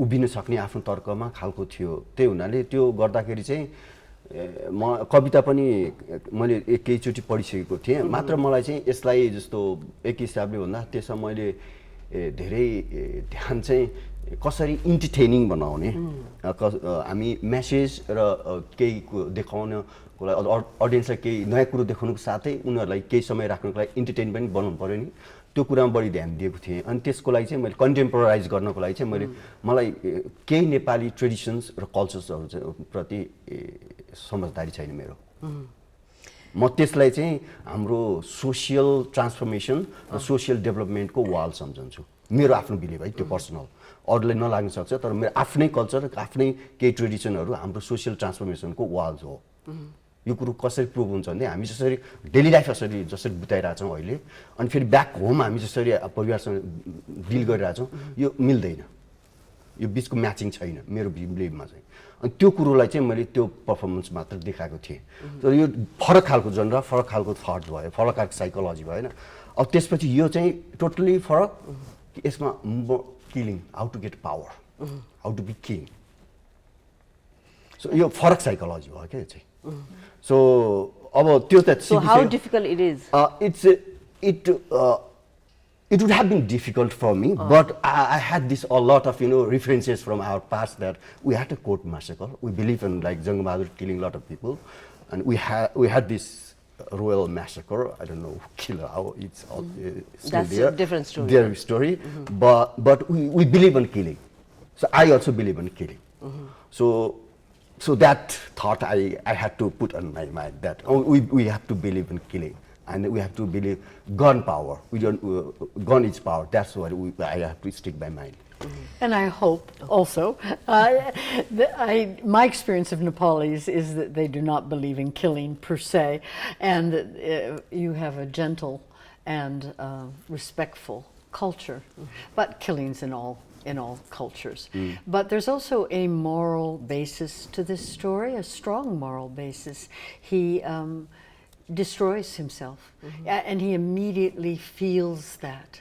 उभिन सक्ने आफ्नो तर्कमा खालको थियो त्यही हुनाले त्यो गर्दाखेरि चाहिँ म कविता पनि मैले एकैचोटि पढिसकेको थिएँ मात्र मलाई चाहिँ यसलाई जस्तो एक हिसाबले भन्दा त्यसमा मैले धेरै ध्यान चाहिँ कसरी इन्टरटेनिङ बनाउने हामी मेसेज र केही देखाउनको लागि अडियन्सलाई केही नयाँ कुरो देखाउनुको साथै उनीहरूलाई केही समय राख्नुको लागि इन्टरटेन पनि बनाउनु पऱ्यो नि त्यो कुरामा बढी ध्यान दिएको थिएँ अनि त्यसको लागि चाहिँ मैले कन्टेम्पोराइज गर्नको लागि चाहिँ मलाई केही नेपाली ट्रेडिसन्स र कल्चर्सहरू चाहिँ प्रति समझदारी छैन मेरो म त्यसलाई चाहिँ हाम्रो सोसियल ट्रान्सफर्मेसन र सोसियल डेभलपमेन्टको वाल सम्झन्छु मेरो आफ्नो बिलिभ है त्यो पर्सनल अरूलाई नलाग्न सक्छ तर मेरो आफ्नै कल्चर आफ्नै केही ट्रेडिसनहरू हाम्रो सोसियल ट्रान्सफर्मेसनको वाल्स हो यो कुरो कसरी प्रुभ हुन्छ भने हामी जसरी डेली लाइफ जसरी बिताइरहेछौँ अहिले अनि फेरि ब्याक होम हामी जसरी परिवारसँग डिल गरिरहेछौँ यो मिल्दैन यो बिचको म्याचिङ छैन मेरो बिलिभमा चाहिँ अनि त्यो कुरोलाई चाहिँ मैले त्यो पर्फर्मेन्स मात्र देखाएको थिएँ तर यो फरक खालको जनरा फरक खालको थट भयो फरक खालको साइकोलोजी भयो होइन अब त्यसपछि यो चाहिँ टोटली फरक यसमा killing how to get power how to be king so यो फरक साइकोलोजी भयो क्या यो चाहिँ सो अब त्यो त So how difficult it is? It would have been difficult for me, but I had a lot of references from our past that we had a court massacre. We believe in like Jang Bahadur killing a lot of people, and we had this royal massacre. I don't know killer how it's all still That's there. a different story. Their story, but we believe in killing. So I also believe in killing. So that thought I had to put on my mind that we have to believe in killing and we have to believe gun power. We don't gun is power. That's what I have to stick by mind. And I hope also, my experience of Nepalis is that they do not believe in killing per se, and that you have a gentle and respectful culture, but killing's in all cultures. But there's also a moral basis to this story, a strong moral basis. He destroys himself, and he immediately feels that.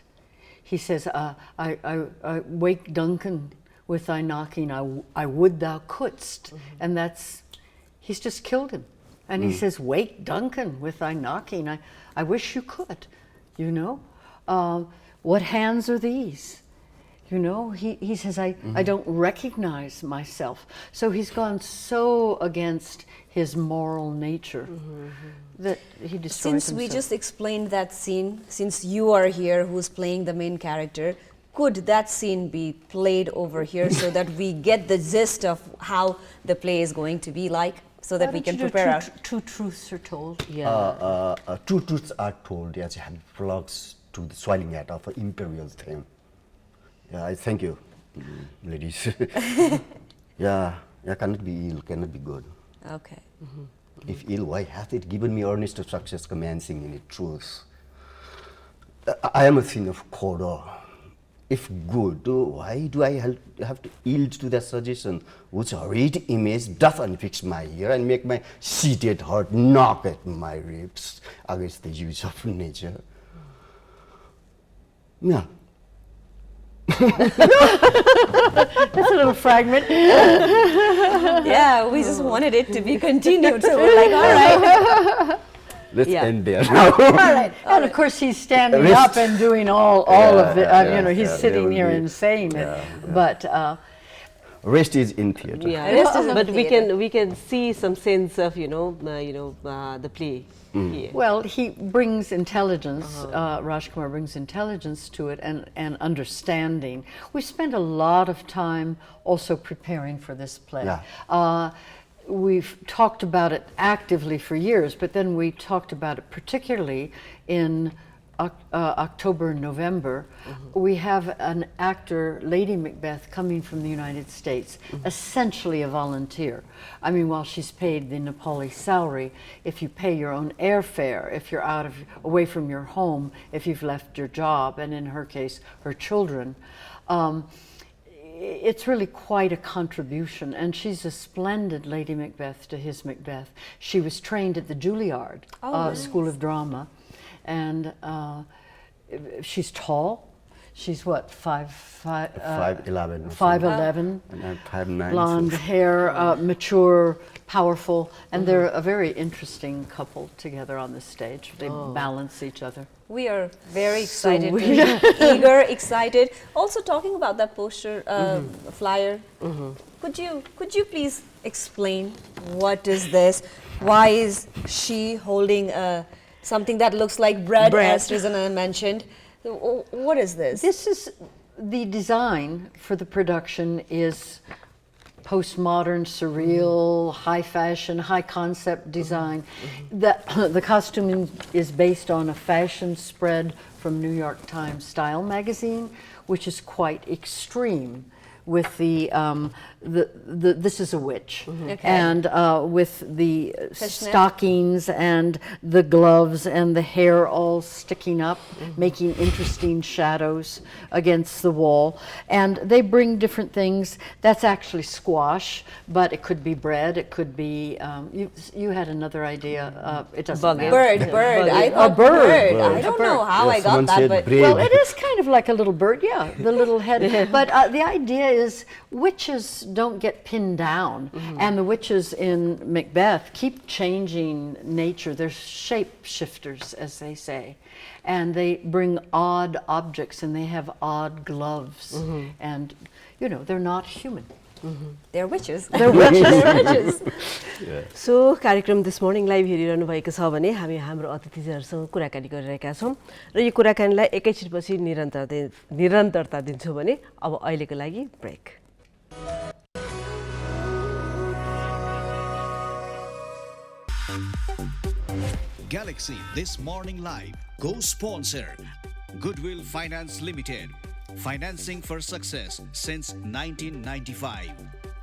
He says, I wake Duncan with thy knocking, I would thou couldst. And he's just killed him. And he says, wake Duncan with thy knocking, I wish you could, what hands are these? He says, I don't recognize myself. So he's gone so against his moral nature that he destroys himself. We just explained that scene, since you are here who's playing the main character, could that scene be played over here so that we get the gist of how the play is going to be like, so that we can prepare our... Two truths are told. Yeah. Two truths are told. Yes, hand plugs to the swelling head of an imperial theme. Yeah, I thank you, ladies. Yeah, cannot be ill, cannot be good. Okay. If ill, why hath it given me earnest of success commencing in it truth? I am a thing of corridor. If good, why do I have to yield to that suggestion which horrid image doth unfix my ear and make my seated heart knock at my ribs against the use of nature? Yeah. That's a little fragment. Yeah, we just wanted it to be continued, so we're like, all right. let's Yeah. end there now. All right. And of course, he's standing Rest. up and doing all of it. He's sitting there here will and be- saying it. But Rest is in theater. Yeah, Rest is in but theatre. we can see some sense of the play here. well, he brings intelligence. Rajkumar brings intelligence to it and understanding. We spent a lot of time also preparing for this play. Yeah. We've talked about it actively for years, but then we talked about it particularly in October and November. We have an actor, Lady Macbeth, coming from the United States, essentially a volunteer. I mean, while she's paid the Nepali salary, if you pay your own airfare, if you're away from your home, if you've left your job, and in her case, her children, it's really quite a contribution, and she's a splendid Lady Macbeth to his Macbeth. She was trained at the Juilliard School of Drama, and she's tall. She's what, 5'11". 5'11", And I'm 5'9". blonde hair, mature, powerful, and they're a very interesting couple together on the stage. They balance each other. We are very excited, eager, excited. Also talking about that poster flyer, could you please explain what is this? Why is she holding something that looks like bread, as Rizana mentioned? What is this? This is the design for the production is postmodern, surreal, high fashion, high concept design. The costuming is based on a fashion spread from New York Times Style magazine, which is quite extreme. With the this is a witch, and with the stockings and the gloves and the hair all sticking up, making interesting shadows against the wall. And they bring different things. That's actually squash, but it could be bread. It could be you had another idea. It doesn't matter. Bird. I A thought bird. I don't know how I got someone that, said but bread. Well, it is kind of like a little bird, yeah, the little head. But the idea is witches don't get pinned down, and the witches in Macbeth keep changing nature. They're shapeshifters, as they say, and they bring odd objects, and they have odd gloves, and they're not human. they're witches. They're witches. They're witches. So कार्यक्रम this morning live हेरिरहनु भएको छ भने हामी हाम्रो अतिथिहरूसँग कुराकानी गरिरहेका छौँ र यो कुराकानीलाई एकैछिनपछि निरन्तरता दिन्छौँ भने अब अहिलेको लागि brake. Galaxy This Morning Live, co-sponsor Goodwill Finance Limited, financing for success since 1995.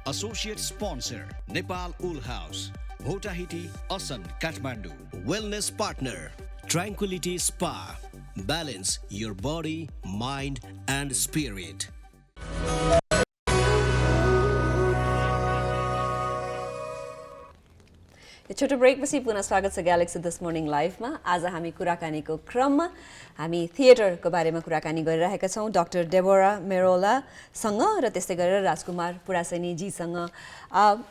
Associate sponsor Nepal Wool House, Hotahiti, Asan, Kathmandu. Wellness partner, Tranquility Spa. Balance your body, mind, and spirit. छोटो ब्रेकपछि पुनः स्वागत छ galaxy this morning लाइभमा। आज हामी कुराकानीको क्रममा हामी थिएटरको बारेमा कुराकानी गरिरहेका छौँ डाक्टर डेबोरा मेरोलासँग र त्यस्तै गरेर राजकुमार पुरासैनीजीसँग।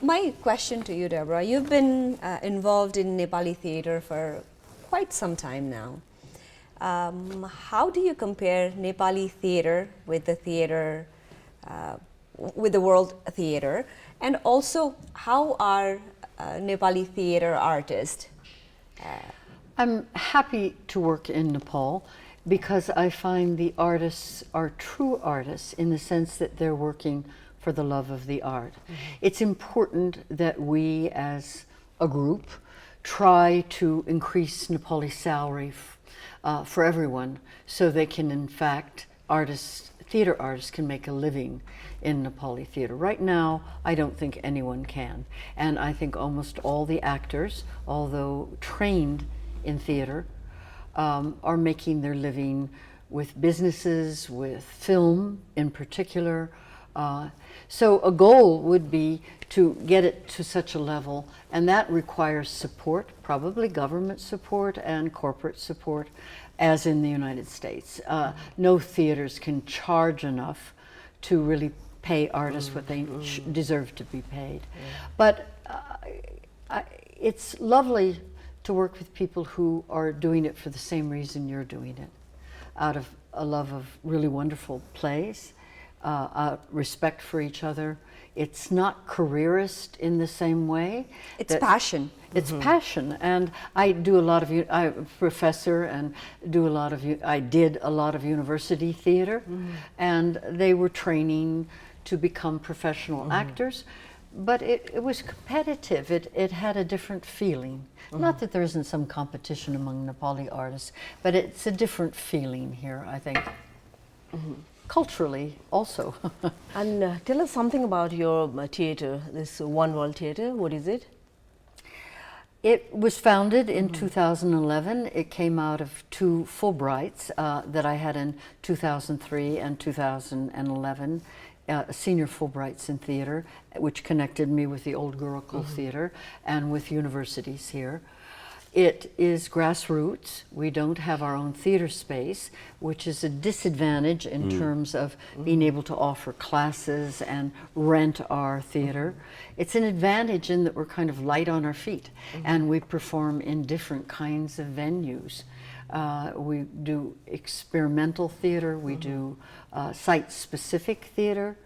My question to you, Deborah, you've been involved in Nepali theater for quite some time now. How do you compare Nepali theater with the theater, with the world theater, and also how are Nepali theater artist? I'm happy to work in Nepal because I find the artists are true artists in the sense that they're working for the love of the art. It's important that we as a group try to increase Nepali salary for everyone so they can, in fact, theater artists can make a living in Nepali theater. Right now, I don't think anyone can. And I think almost all the actors, although trained in theater, are making their living with businesses, with film in particular. So a goal would be to get it to such a level, and that requires support, probably government support and corporate support, as in the United States. No theaters can charge enough to really pay artists what they deserve to be paid. But it's lovely to work with people who are doing it for the same reason you're doing it, out of a love of really wonderful plays, respect for each other. It's not careerist in the same way. It's passion. It's passion, and I do a lot of. I'm a professor and do a lot of. I did a lot of university theater, and they were training to become professional actors, but it was competitive. It had a different feeling. Not that there isn't some competition among Nepali artists, but it's a different feeling here, I think. Culturally, also. And tell us something about your theater, this One World Theater. What is it? It was founded in 2011. It came out of 2 Fulbrights that I had in 2003 and 2011, senior Fulbrights in theater, which connected me with the Old Gurukul Theater and with universities here. It is grassroots. We don't have our own theater space, which is a disadvantage in terms of being able to offer classes and rent our theater. It's an advantage in that we're kind of light on our feet, and we perform in different kinds of venues. We do experimental theater, we do site-specific theater,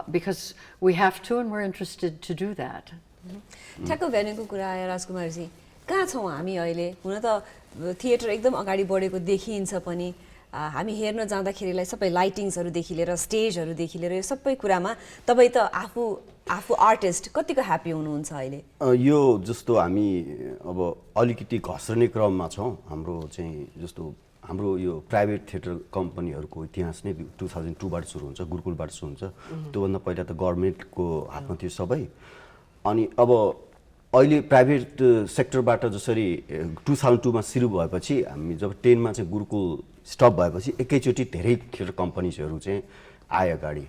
because we have to and we're interested to do that. ठ्याक्क भेन्यूको कुरा आयो राजकुमारजी, कहाँ छौँ हामी अहिले? हुन त theatre एकदम अगाडि बढेको देखिन्छ पनि, हामी हेर्न जाँदाखेरिलाई सबै लाइटिङ्सहरूदेखि लिएर स्टेजहरूदेखि लिएर यो सबै कुरामा तपाईँ त आफू आर्टिस्ट कतिको ह्याप्पी हुनुहुन्छ अहिले? यो जस्तो हामी अब अलिकति घस्रने क्रममा छौँ। हाम्रो चाहिँ जस्तो हाम्रो यो प्राइभेट थिएटर कम्पनीहरूको इतिहास नै 2002बाट सुरु हुन्छ, गुरुकुलबाट सुरु हुन्छ। त्योभन्दा पहिला त गभर्मेन्टको हातमा थियो सबै। अनि अब अहिले प्राइभेट सेक्टरबाट जसरी 2002मा सुरु भएपछि हामी जब 10मा चाहिँ गुरुकुल स्टप भएपछि एकैचोटि धेरै थिएटर कम्पनीजहरू चाहिँ आए अगाडि,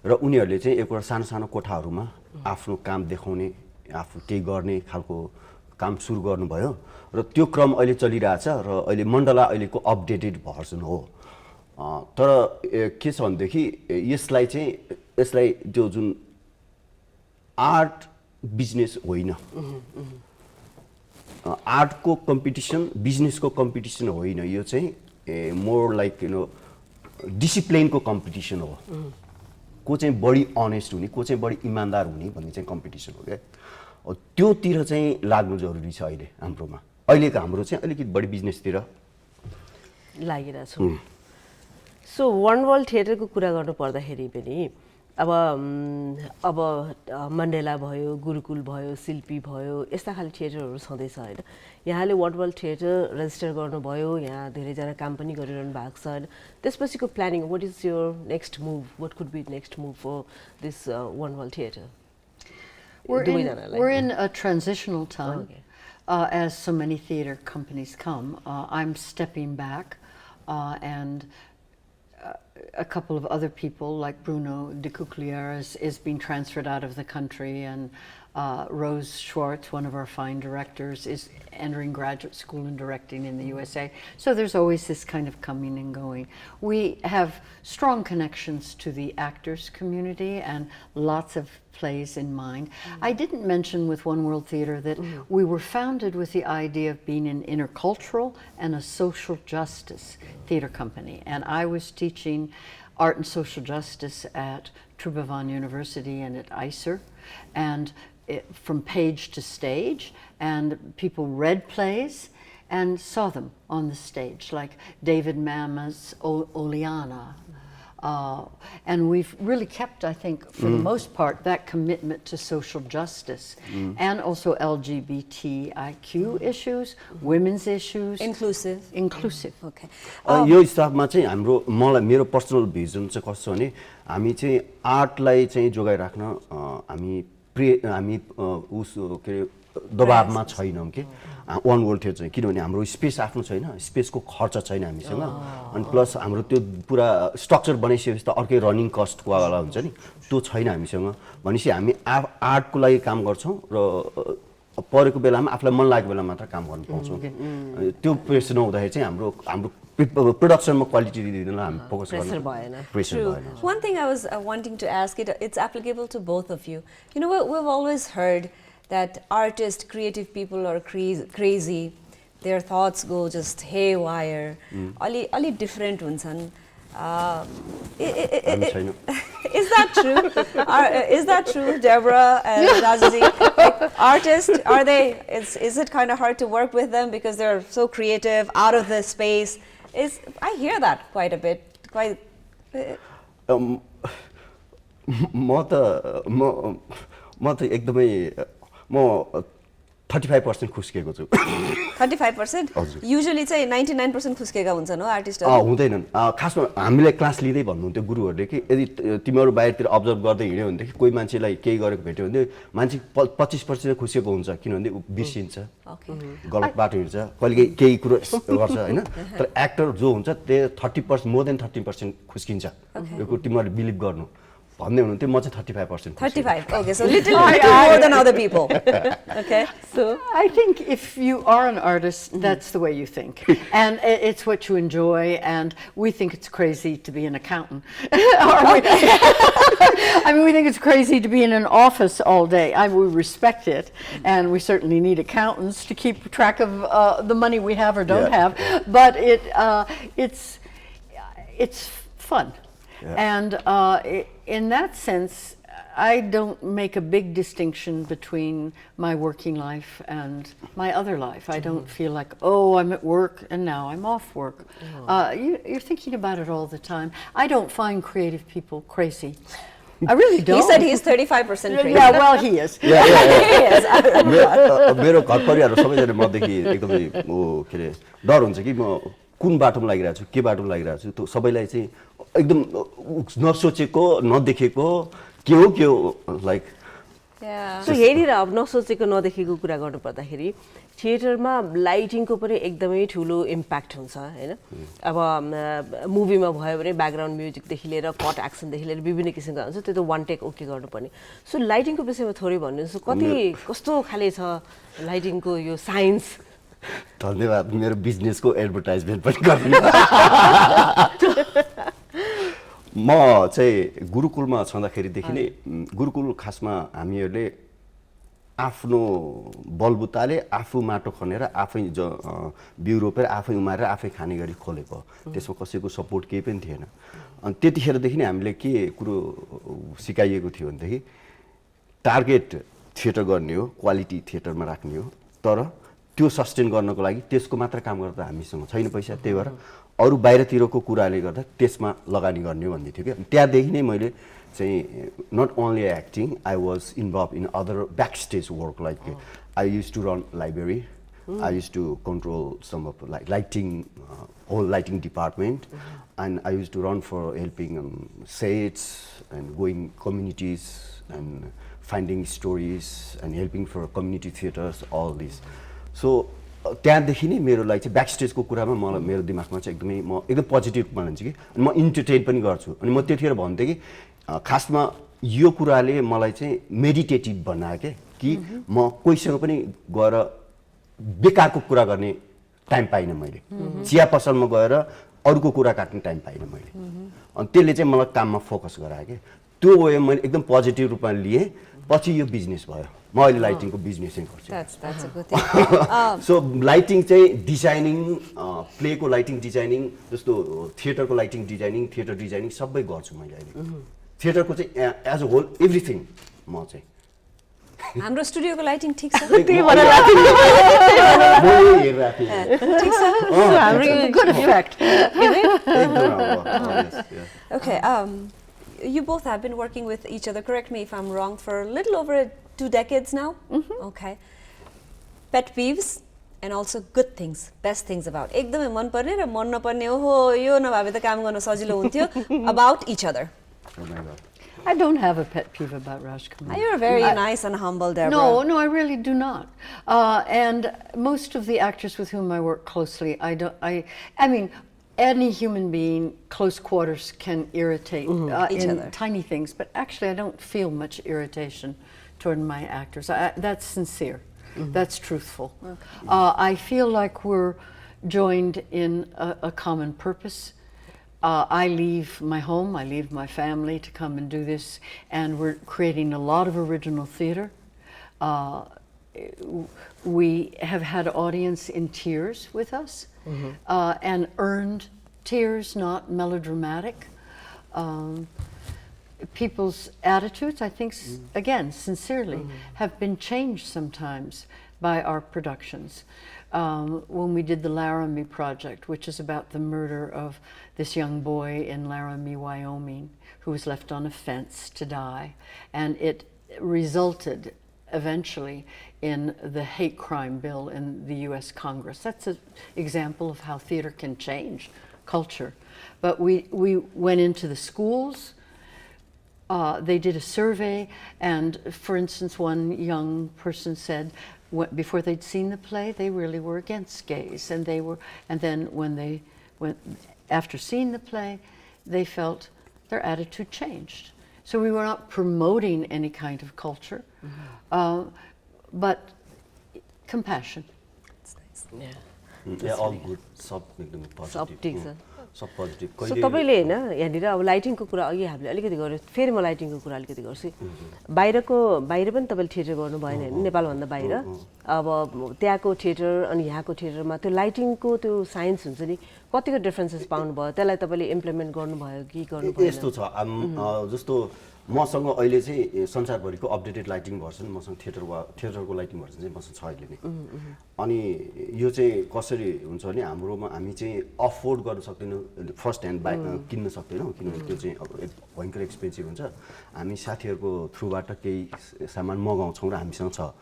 र उनीहरूले चाहिँ एकवटा सानो सानो कोठाहरूमा आफ्नो काम देखाउने, आफू केही गर्ने खालको काम सुरु गर्नुभयो, र त्यो क्रम अहिले चलिरहेछ। र अहिले मण्डला अहिलेको अपडेटेड भर्सन हो। तर के छ भनेदेखि यसलाई त्यो जुन आर्ट बिजनेस होइन, आर्टको कम्पिटिसन बिजनेसको कम्पिटिसन होइन, यो चाहिँ मोर लाइक डिसिप्लिनको कम्पिटिसन हो। को चाहिँ बढी अनेस्ट हुने, को चाहिँ बढी इमान्दार हुने भन्ने चाहिँ कम्पिटिसन हो क्या। त्योतिर चाहिँ लाग्नु जरुरी छ अहिले हाम्रोमा। अहिलेको हाम्रो चाहिँ अलिकति बढी बिजनेसतिर लागिरहेको छु। सो वान वर्ल्ड थिएटरको कुरा गर्नु पर्दाखेरि पनि अब मण्डेला भयो, गुरुकुल भयो, शिल्पी भयो, यस्ता खाले थिएटरहरू छँदैछ होइन। यहाँले वान वर्ल्ड थिएटर रेजिस्टर गर्नुभयो, यहाँ धेरैजना काम पनि गरिरहनु भएको छ होइन। त्यसपछिको planning, what is your next move? What could be next move for this one world theatre? We're in a transitional time, as so many theater companies come. I'm stepping back, and a couple of other people, like Bruno de Cuclier, is being transferred out of the country, and Rose Schwartz, one of our fine directors, is entering graduate school in directing in the USA. So there's always this kind of coming and going. We have strong connections to the actors community and lots of plays in mind. I didn't mention with One World Theater that we were founded with the idea of being an intercultural and a social justice theater company. And I was teaching art and social justice at Trubhavan University and at ICER. And from page to stage, and people read plays and saw them on the stage, like David Mama's Oleana. And we've really kept, I think, for the most part, that commitment to social justice and also LGBTIQ issues, women's issues. Inclusive. Inclusive. Okay. यो हिसाबमा चाहिँ हाम्रो मेरो personal vision चाहिँ कस्तो भने हामी चाहिँ आर्टलाई चाहिँ जोगाइराख्न हामी उस के दबावमा छैनौँ कि वान वर्ल्ड थिएटर चाहिँ, किनभने हाम्रो स्पेस आफ्नो छैन, स्पेसको खर्च छैन हामीसँग, अनि प्लस हाम्रो त्यो पुरा स्ट्रक्चर बनाइसकेपछि त अर्कै रनिङ कस्टको वाला हुन्छ नि, त्यो छैन हामीसँग। भनेपछि हामी आर्टको लागि काम गर्छौँ र परेको बेलामा आफूलाई मन लागेको बेलामा मात्र काम गर्न पाउँछौँ। त्यो प्रेसर नहुँदाखेरि चाहिँ हाम्रो प्रोडक्सनमा क्वालिटी दिँदैन, हामी फोकस गर्नु प्रेसर भएन। One thing I was wanting to ask, it's applicable to both of you. You know, we've always heard that artists, creative people are crazy. Their thoughts go just haywire. Ali different huन्छन्. Is that true? Is that true, Deborah and Rajaji? Like, artists, are they? Is it kind of hard to work with them because they're so creative, out of the space? I hear that quite a bit. म त एकदमै 35% खुस्केको छु 35%? Usually चाहिँ 99% खुस्केका हुन्छन् हो आर्टिस्टहरु? हुँदैनन् खासमा हामीलाई क्लास लिँदै भन्नुहुन्थ्यो गुरुहरूले कि यदि तिमीहरू बाहिरतिर अब्जर्भ गर्दै हिँड्यो भनेदेखि कोही मान्छेलाई केही गरेको भेट्यो भने मान्छे 25% खुस्केको हुन्छ किनभने ऊ बिर्सिन्छ गलत बाटो हिँड्छ कहिले केही कुरो गर्छ हैन तर एक्टर जो हुन्छ त्यो 30% मोर देन 30% खुस्किन्छ यो कुरा तिमीहरूले बिलिभ गर्नु भन्दै हुनुहुन्थ्यो म चाहिँ 35%. 35. Okay, so little more than other people. Okay. So I think if you are an artist, that's the way you think, and it's what you enjoy. And we think it's crazy to be an accountant. I mean, we think it's crazy to be in an office all day. We respect it, and we certainly need accountants to keep track of the money we have or don't have. But it's fun. Yeah. And in that sense, I don't make a big distinction between my working life and my other life. I don't feel like, oh, I'm at work and now I'm off work. You're thinking about it all the time. I don't find creative people crazy. I really don't. He said he's 35% crazy. Yeah, well, he is. He is. मेरो घर परिवार सबैजना मदेखि एकदमै के रे डर हुन्छ कि म कुन बाटोमा लागिरहेको छु के बाटोमा लागिरहेको छु त्यो सबैलाई चाहिँ एकदम नसोचेको नदेखेको के हो लाइक सो हेरेर अब नसोचेको नदेखेको कुरा गर्नु पर्दाखेरि थिएटरमा लाइटिङको पनि एकदमै ठुलो इम्प्याक्ट हुन्छ हैन अब मुभीमा भयो भने ब्याकग्राउन्ड म्युजिकदेखि लिएर कट एक्सनदेखि लिएर विभिन्न किसिमका हुन्छ त्यो त वान टेक ओके गर्नुपर्ने सो लाइटिङको विषयमा थोरै भन्नुहोस् कस्तो खाले छ लाइटिङको यो साइन्स धन्यवाद मेरो बिजनेसको एडभर्टाइजमेन्ट पनि गर्नु म चाहिँ गुरुकुलमा छँदाखेरिदेखि नै गुरुकुल खासमा हामीहरूले आफ्नो बलबुताले आफू माटो खनेर आफै बिउ रोपेर आफै उमारेर आफै खाने गरी खोलेको त्यसमा कसैको सपोर्ट केही पनि थिएन अनि त्यतिखेरदेखि नै हामीले के कुरो सिकाइएको थियो भनेदेखि टार्गेट थिएटर गर्ने हो क्वालिटी थिएटरमा राख्ने हो तर त्यो सस्टेन गर्नको लागि त्यसको मात्र काम गर्दा हामीसँग छैन पैसा त्यही भएर अरू बाहिरतिरको कुराले गर्दा त्यसमा लगानी गर्ने भन्ने थियो कि त्यहाँदेखि नै मैले चाहिँ not only acting I was involved in other back stage work like I use to run library I use to control some of lighting whole lighting department and I use to run for helping sets and going communities and finding stories and helping for community theatres all this so त्यहाँदेखि नै मेरो लागि चाहिँ back स्टेजको कुरामा मलाई मेरो दिमागमा चाहिँ एकदमै म एकदम पोजिटिभ रूपमा लिन्छु कि अनि म इन्टरटेन पनि गर्छु अनि म त्यतिखेर भन्थेँ कि खासमा यो कुराले मलाई चाहिँ मेडिटेटिभ बनायो कि म कोहीसँग पनि गएर बेकारको कुरा गर्ने टाइम पाइनँ मैले चिया पसलमा गएर अरूको कुरा काट्ने टाइम पाइनँ मैले अनि त्यसले चाहिँ मलाई काममा फोकस गरायो कि त्यो वे मैले एकदम पोजिटिभ रूपमा लिएँ पछि यो बिजनेस भयो म अहिले लाइटिङको बिजनेसै गर्छु सो लाइटिङ चाहिँ डिजाइनिङ प्लेको लाइटिङ डिजाइनिङ जस्तो थिएटरको लाइटिङ डिजाइनिङ थिएटर डिजाइनिङ सबै गर्छु मैले अहिले थिएटरको चाहिँ एज अ होल एभ्रिथिङ म चाहिँ हाम्रो स्टुडियोको लाइटिङ ठीक छ Okay, you both have been working with each other, correct me if I'm wrong, for a little over 2 decades now. Okay. Pet peeves and also good things, best things about. एकदमै मन पर्ने र मन नपर्ने हो यो नभए त काम गर्न सजिलो हुन्थ्यो about each other. I don't have a pet peeve about Rajkumar. You're very nice and humble, Deborah. No, I really do not. And most of the actors with whom I work closely, I mean, any human being, close quarters can irritate each in other. Tiny things, but actually I don't feel much irritation toward my actors. That's sincere. That's truthful. Okay. I feel like we're joined in a common purpose. I leave my home, I leave my family to come and do this, and we're creating a lot of original theater. We have had audience in tears with us, and earned tears, not melodramatic. People's attitudes, I think, again, sincerely, have been changed sometimes by our productions. When we did the Laramie Project, which is about the murder of this young boy in Laramie, Wyoming, who was left on a fence to die, and it resulted eventually in the hate crime bill in the US Congress. That's an example of how theater can change culture. But we went into the schools. They did a survey, and for instance, one young person said before they'd seen the play, they really were against gays, and then when they went after seeing the play, they felt their attitude changed. So we were not promoting any kind of culture, but compassion. Yeah, all good. सब एकदम सब positive. ठिक छ सब positive. So तपाईँले होइन यहाँनिर अब लाइटिङको कुरा अघि हामीले अलिकति गऱ्यो, फेरि म लाइटिङको कुरा अलिकति गर्छु। बाहिर पनि तपाईँले थिएटर गर्नु भएन होइन, नेपालभन्दा बाहिर। अब त्यहाँको थिएटर अनि यहाँको थिएटरमा त्यो लाइटिङको त्यो साइन्स हुन्छ नि, कतिको डिफ्रेन्सेस पाउनुभयो, त्यसलाई तपाईँले इम्प्लिमेन्ट गर्नुभयो कि गर्नु भएन? यस्तो छ, जस्तो मसँग अहिले चाहिँ संसारभरिको अपडेटेड लाइटिङ भर्सन मसँग थिएटरको लाइटिङ भर्सन चाहिँ मसँग छ अहिले नै। अनि यो चाहिँ कसरी हुन्छ भने हाम्रोमा हामी चाहिँ अफोर्ड गर्न सक्दैनौँ, फर्स्ट ह्यान्ड किन्न सक्दैनौँ, किनभने त्यो चाहिँ अब भयङ्कर एक्सपेन्सिभ हुन्छ। हामी साथीहरूको थ्रुबाट केही सामान मगाउँछौँ र हामीसँग छ।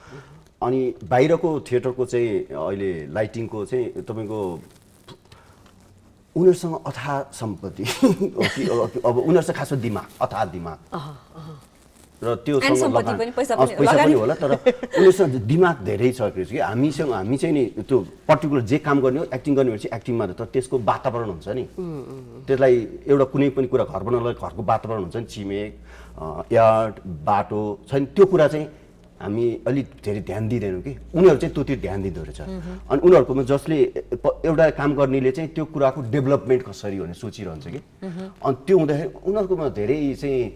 अनि बाहिरको थिएटरको चाहिँ अहिले लाइटिङको चाहिँ तपाईँको उनीहरूसँग अथाह सम्पत्ति अब उनीहरूसँग खासमा दिमाग, अथाह दिमाग र त्योसँग पैसा पनि होला, तर उनीहरूसँग दिमाग धेरै छ कि हामी चाहिँ नि त्यो पर्टिकुलर जे काम गर्ने हो, एक्टिङ गर्ने भने चाहिँ एक्टिङमा तर त्यसको वातावरण हुन्छ नि, त्यसलाई एउटा कुनै पनि कुरा घर बनाउनलाई घरको वातावरण हुन्छ नि, छिमेक, यार्ड, बाटो छैन, त्यो कुरा चाहिँ हामी अलिक धेरै ध्यान दिँदैनौँ कि उनीहरू चाहिँ त्यो ध्यान दिँदो रहेछ। अनि उनीहरूकोमा जसले एउटा काम गर्नेले चाहिँ त्यो कुराको डेभलपमेन्ट कसरी भनेर सोचिरहन्छ कि, अनि त्यो हुँदाखेरि उनीहरूकोमा धेरै चाहिँ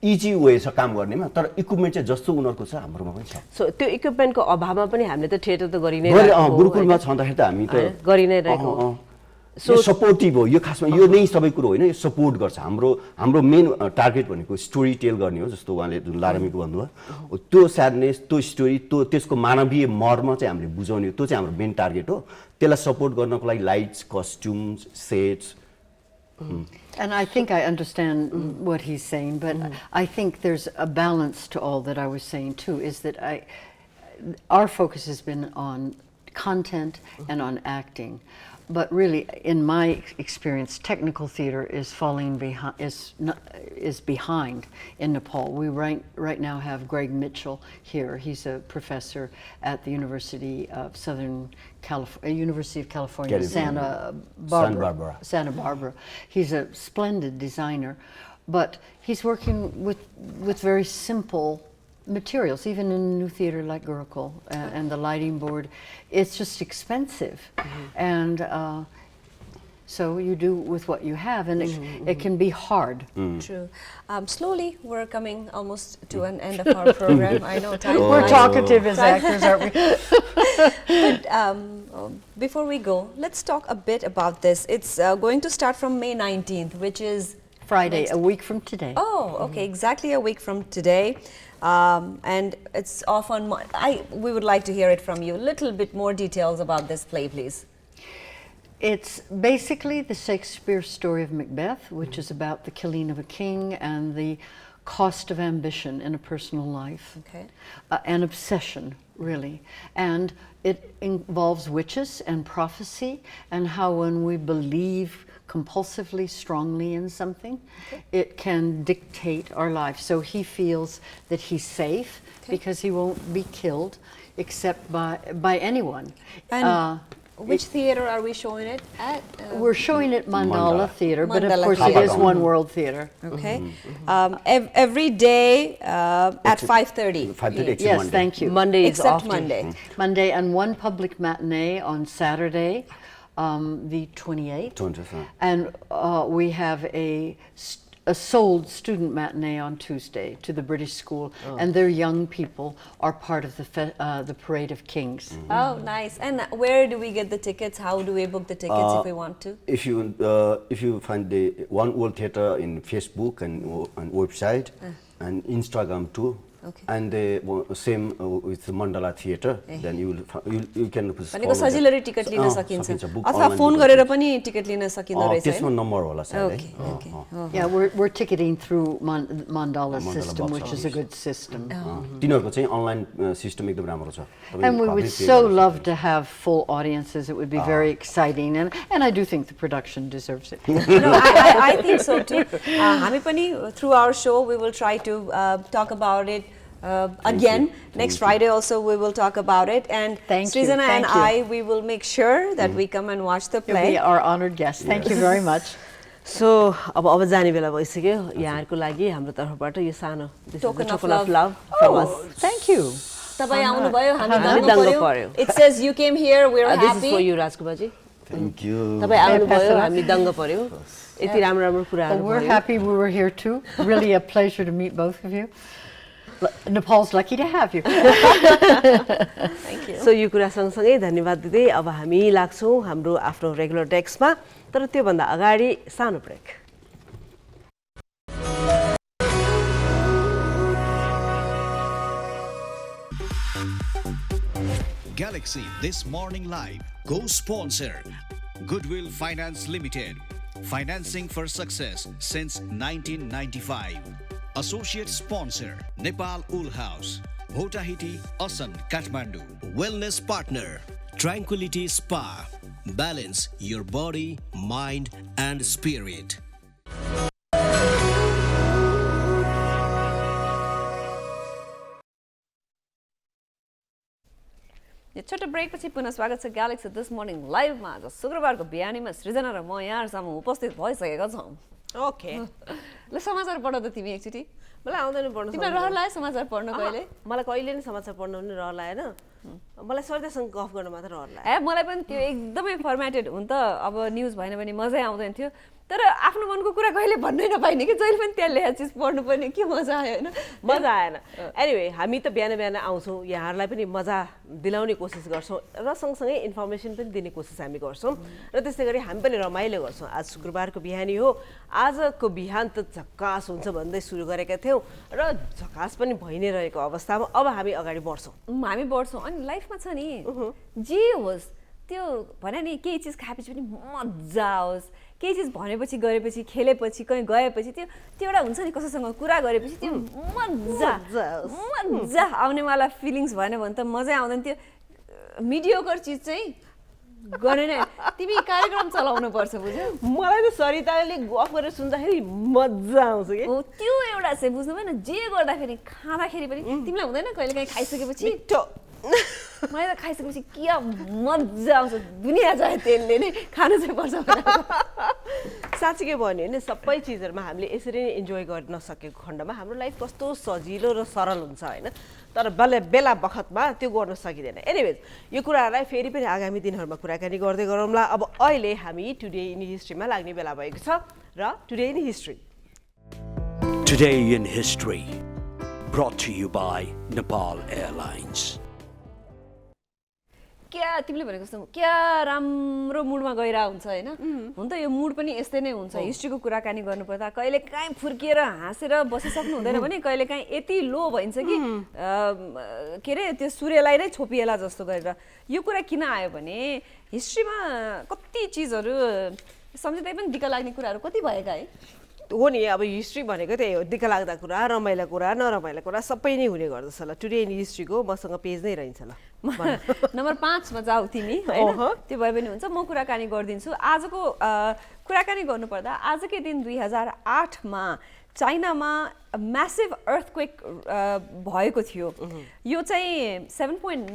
इजी वे छ काम गर्नेमा, तर इक्विपमेन्ट चाहिँ जस्तो उनीहरूको छ हाम्रोमा पनि छ। सो त्यो इक्विपमेन्टको अभावमा पनि हामीले त थिएटर त गरि नै गुरुकुलमा छँदाखेरि त हामी त गरि नै रहेको। सो सपोर्टिभ हो यो, खासमा यो नै सबै कुरो होइन, यो सपोर्ट गर्छ। हाम्रो मेन टार्गेट भनेको स्टोरी टेल गर्ने हो, जस्तो उहाँले जुन लारामीको भन्नुभयो त्यो स्याडनेस, त्यो स्टोरी, त्यसको मानवीय मर्म चाहिँ हामीले बुझाउने, त्यो चाहिँ हाम्रो मेन टार्गेट हो। त्यसलाई सपोर्ट गर्नको लागि lights, costumes, sets. And I think I understand what he's saying, but I think there's a balance to all that I was saying too, is that our focus has been on content and on acting. But really, in my experience, technical theater is falling behind. Is behind in Nepal. We right now have Greg Mitchell here. He's a professor at the University of University of California, Santa Barbara. He's a splendid designer, but he's working with very simple materials, even in a new theater like Gurukul and the lighting board. It's just expensive, and so you do with what you have, and it can be hard. True. Slowly, we're coming almost to an end of our program. I know time. We're talkative as actors, aren't we? But before we go, let's talk a bit about this. It's going to start from May 19th, which is Friday, a week from today. Oh, okay, exactly a week from today. And it's off on we would like to hear it from you. A little bit more details about this play, please. It's basically the Shakespeare story of Macbeth, which is about the killing of a king and the cost of ambition in a personal life. Okay. An obsession, really. And it involves witches and prophecy, and how when we believe compulsively, strongly in something, it can dictate our life. So he feels that he's safe because he won't be killed except by anyone. And which theater are we showing it at? We're showing it Mandala Theater, but of Mandala course Theater. it is One World Theater. Okay. Every day at 5:30. 5:30. Yes, Monday. thank you. Monday is Except off. Monday. Monday, and one public matinee on Saturday, the 28th. 20th, And we have a sold student matinee on Tuesday to the British school, and their young people are part of the Parade of Kings. Oh, nice. And where do we get the tickets? How do we book the tickets if we want to? If you find the One World Theatre in Facebook and website and Instagram too. Okay. And the same with Mandala Theatre, then you can भनेको सजिलै ticket लिन सकिन्छ book अथवा online phone book गरेर पनि ticket लिन सकिँदो रहेछ त्यसमा नम्बर होला सायद Okay, okay. Yeah, we're ticketing through Mandala system, box which is a office. good system. तिनीहरुको चाहिँ अनलाइन सिस्टम एकदम राम्रो छ And we would so love to have full audiences. It would be very exciting, and I do think the production deserves it. No, I think so too. हामी पनि through our show we will try to talk about it again. Next Friday also we will talk about it, and Thank you, Srijana and thank you. I we will make sure that we come and watch the You'll play. be our honored guest. Thank you very much. So अब जाने बेला भइसक्यो यहाँहरुको लागि हाम्रो तर्फबाट यो सानो Token of of love. love from us. Thank you. तपाई आउनु भयो हामी हामी दङ्ग दङ्ग पर्यो. पर्यो. It says you came here, we are This is happy. for you राजकुमारजी. Thank you. तपाई आउनु भयो हामी दङ्ग पर्यो. यति राम्रो राम्रो Well, कुराहरु we're भयो. happy we were here too. Really a pleasure to meet both of you. Nepal's lucky to have you. Thank you. So यो कुरा सँगसँगै धन्यवाद दिँदै अब हामी लाग्छौँ हाम्रो आफ्नो रेगुलर टेक्स्टमा तर त्योभन्दा अगाडि सानो brake. Galaxy This Morning Live co-sponsor Goodwill Finance Limited, financing for success since 1995. Associate sponsor Nepal Wool House, Hotahiti, Asan, Kathmandu. Wellness partner, Tranquility Spa. Balance your body, mind, and spirit. यो छोटो brake पछि पुनः स्वागत छ galaxy this morning लाइभमा आज शुक्रबारको बिहानीमा सृजना र म यहाँहरुसँग उपस्थित भइसकेका छौं. ओके. ल समाचार पढ त तिमी एकचोटी. मलाई आउँदैन पढ्न. तिमीलाई रहर लाग्यो समाचार पढ्न कहिले? मलाई कहिले नि समाचार पढ्न पनि रहर लागेन. मलाई सरदेसँग गफ गर्न मात्र रहर लाग्यो. मलाई पनि त्यो एकदमै फर्मेटेड हुन त अब न्यूज भएन भने मजै आउँदैन थियो. तर आफ्नो मनको कुरा कहिले भन्नै नपाइने कि जहिले पनि त्यहाँ लेखा चिज पढ्नु पर्ने के मजा आयो हैन? मजा आएन. एनीवे हामी त बिहान बिहान आउँछौँ यहाँहरूलाई पनि मजा दिलाउने कोसिस गर्छौँ र सँगसँगै इन्फर्मेसन पनि दिने कोसिस हामी गर्छौँ र त्यस्तै गरी हामी पनि रमाइलो गर्छौँ. आज शुक्रबारको बिहानी हो. आजको बिहान त झक्कास हुन्छ भन्दै सुरु गरेका थियौँ र झक्कास पनि भइ नै रहेको अवस्थामा अब हामी अगाडि बढ्छौँ. हामी बढ्छौँ अनि लाइफमा छ नि जे होस् त्यो भने नि केही चिज खाएपछि पनि मजा आओस्. केही चिज भनेपछि गरेपछि खेलेपछि कहीँ गएपछि त्यो एउटा हुन्छ नि कसैसँग कुरा गरेपछि त्यो मजा आउनेवाला फिलिङ्स भएन भने त मजै आउँदैन. त्यो मिडियोकर चिज चाहिँ गरेन. तिमी कार्यक्रम चलाउनु पर्छ बुझ्यौ. मलाई त सरिताले गफ गरेर सुन्दाखेरि मजा आउँछ कि. हो त्यो एउटा चाहिँ बुझ्नु भएन. जे गर्दाखेरि खाँदाखेरि पनि तिमीलाई हुँदैन कहिले काहीँ खाइसकेपछि मलाई त खाइसकेपछि के मजा आउँछ. दुनियाँ जाए तेलले नै खानु चाहिँ पर्छ. साँच्चै भन्यो भने सबै चिजहरुमा हामीले यसरी नै इन्जोय गर्न सकेको खण्डमा हाम्रो लाइफ कस्तो सजिलो र सरल हुन्छ हैन. तर बेला बखतमा त्यो गर्न सकिदैन. एनीवेज यो कुराहरुलाई फेरि पनि आगामी दिनहरुमा कुराकानी गर्दै गरौँला. अब अहिले हामी टुडे इन हिस्ट्रीमा लाग्ने बेला भएको छ र today in history. Today in History, brought to you by Nepal Airlines. क्या तिमीले भनेको जस्तो क्या राम्रो मुडमा गइरा हुन्छ हैन. हुन त यो मुड पनि यस्तै नै हुन्छ. हिस्ट्रीको कुराकानी गर्नुपर्दा कहिले काहीँ फुर्किएर हाँसेर बसिसक्नु हुँदैन भने कहिले काहीँ यति लो भइन्छ कि के रे त्यो सूर्यलाई नै छोपिएला जस्तो गरेर. यो कुरा किन आयो भने हिस्ट्रीमा कति चिजहरू सम्झिँदै पनि दिक्क लाग्ने कुराहरू कति भएका है. हो नि. अब हिस्ट्री भनेको त्यही हो. दिक्क लाग्दा कुरा, रमाइला कुरा, नरमाइला कुरा सबै नै हुने गर्दछ. ल टुडे इन हिस्ट्रीको मसँग पेज नै रहन्छ. ल नम्बर 5 मा जाऊ तिमी हैन. त्यो भए पनि हुन्छ. म कुराकानी गर्दिन्छु. आजको कुराकानी गर्नुपर्दा आजकै दिन 2008 मा चाइनामा म्यासिभ अर्थक्वेक भएको थियो. यो चाहिँ 7.9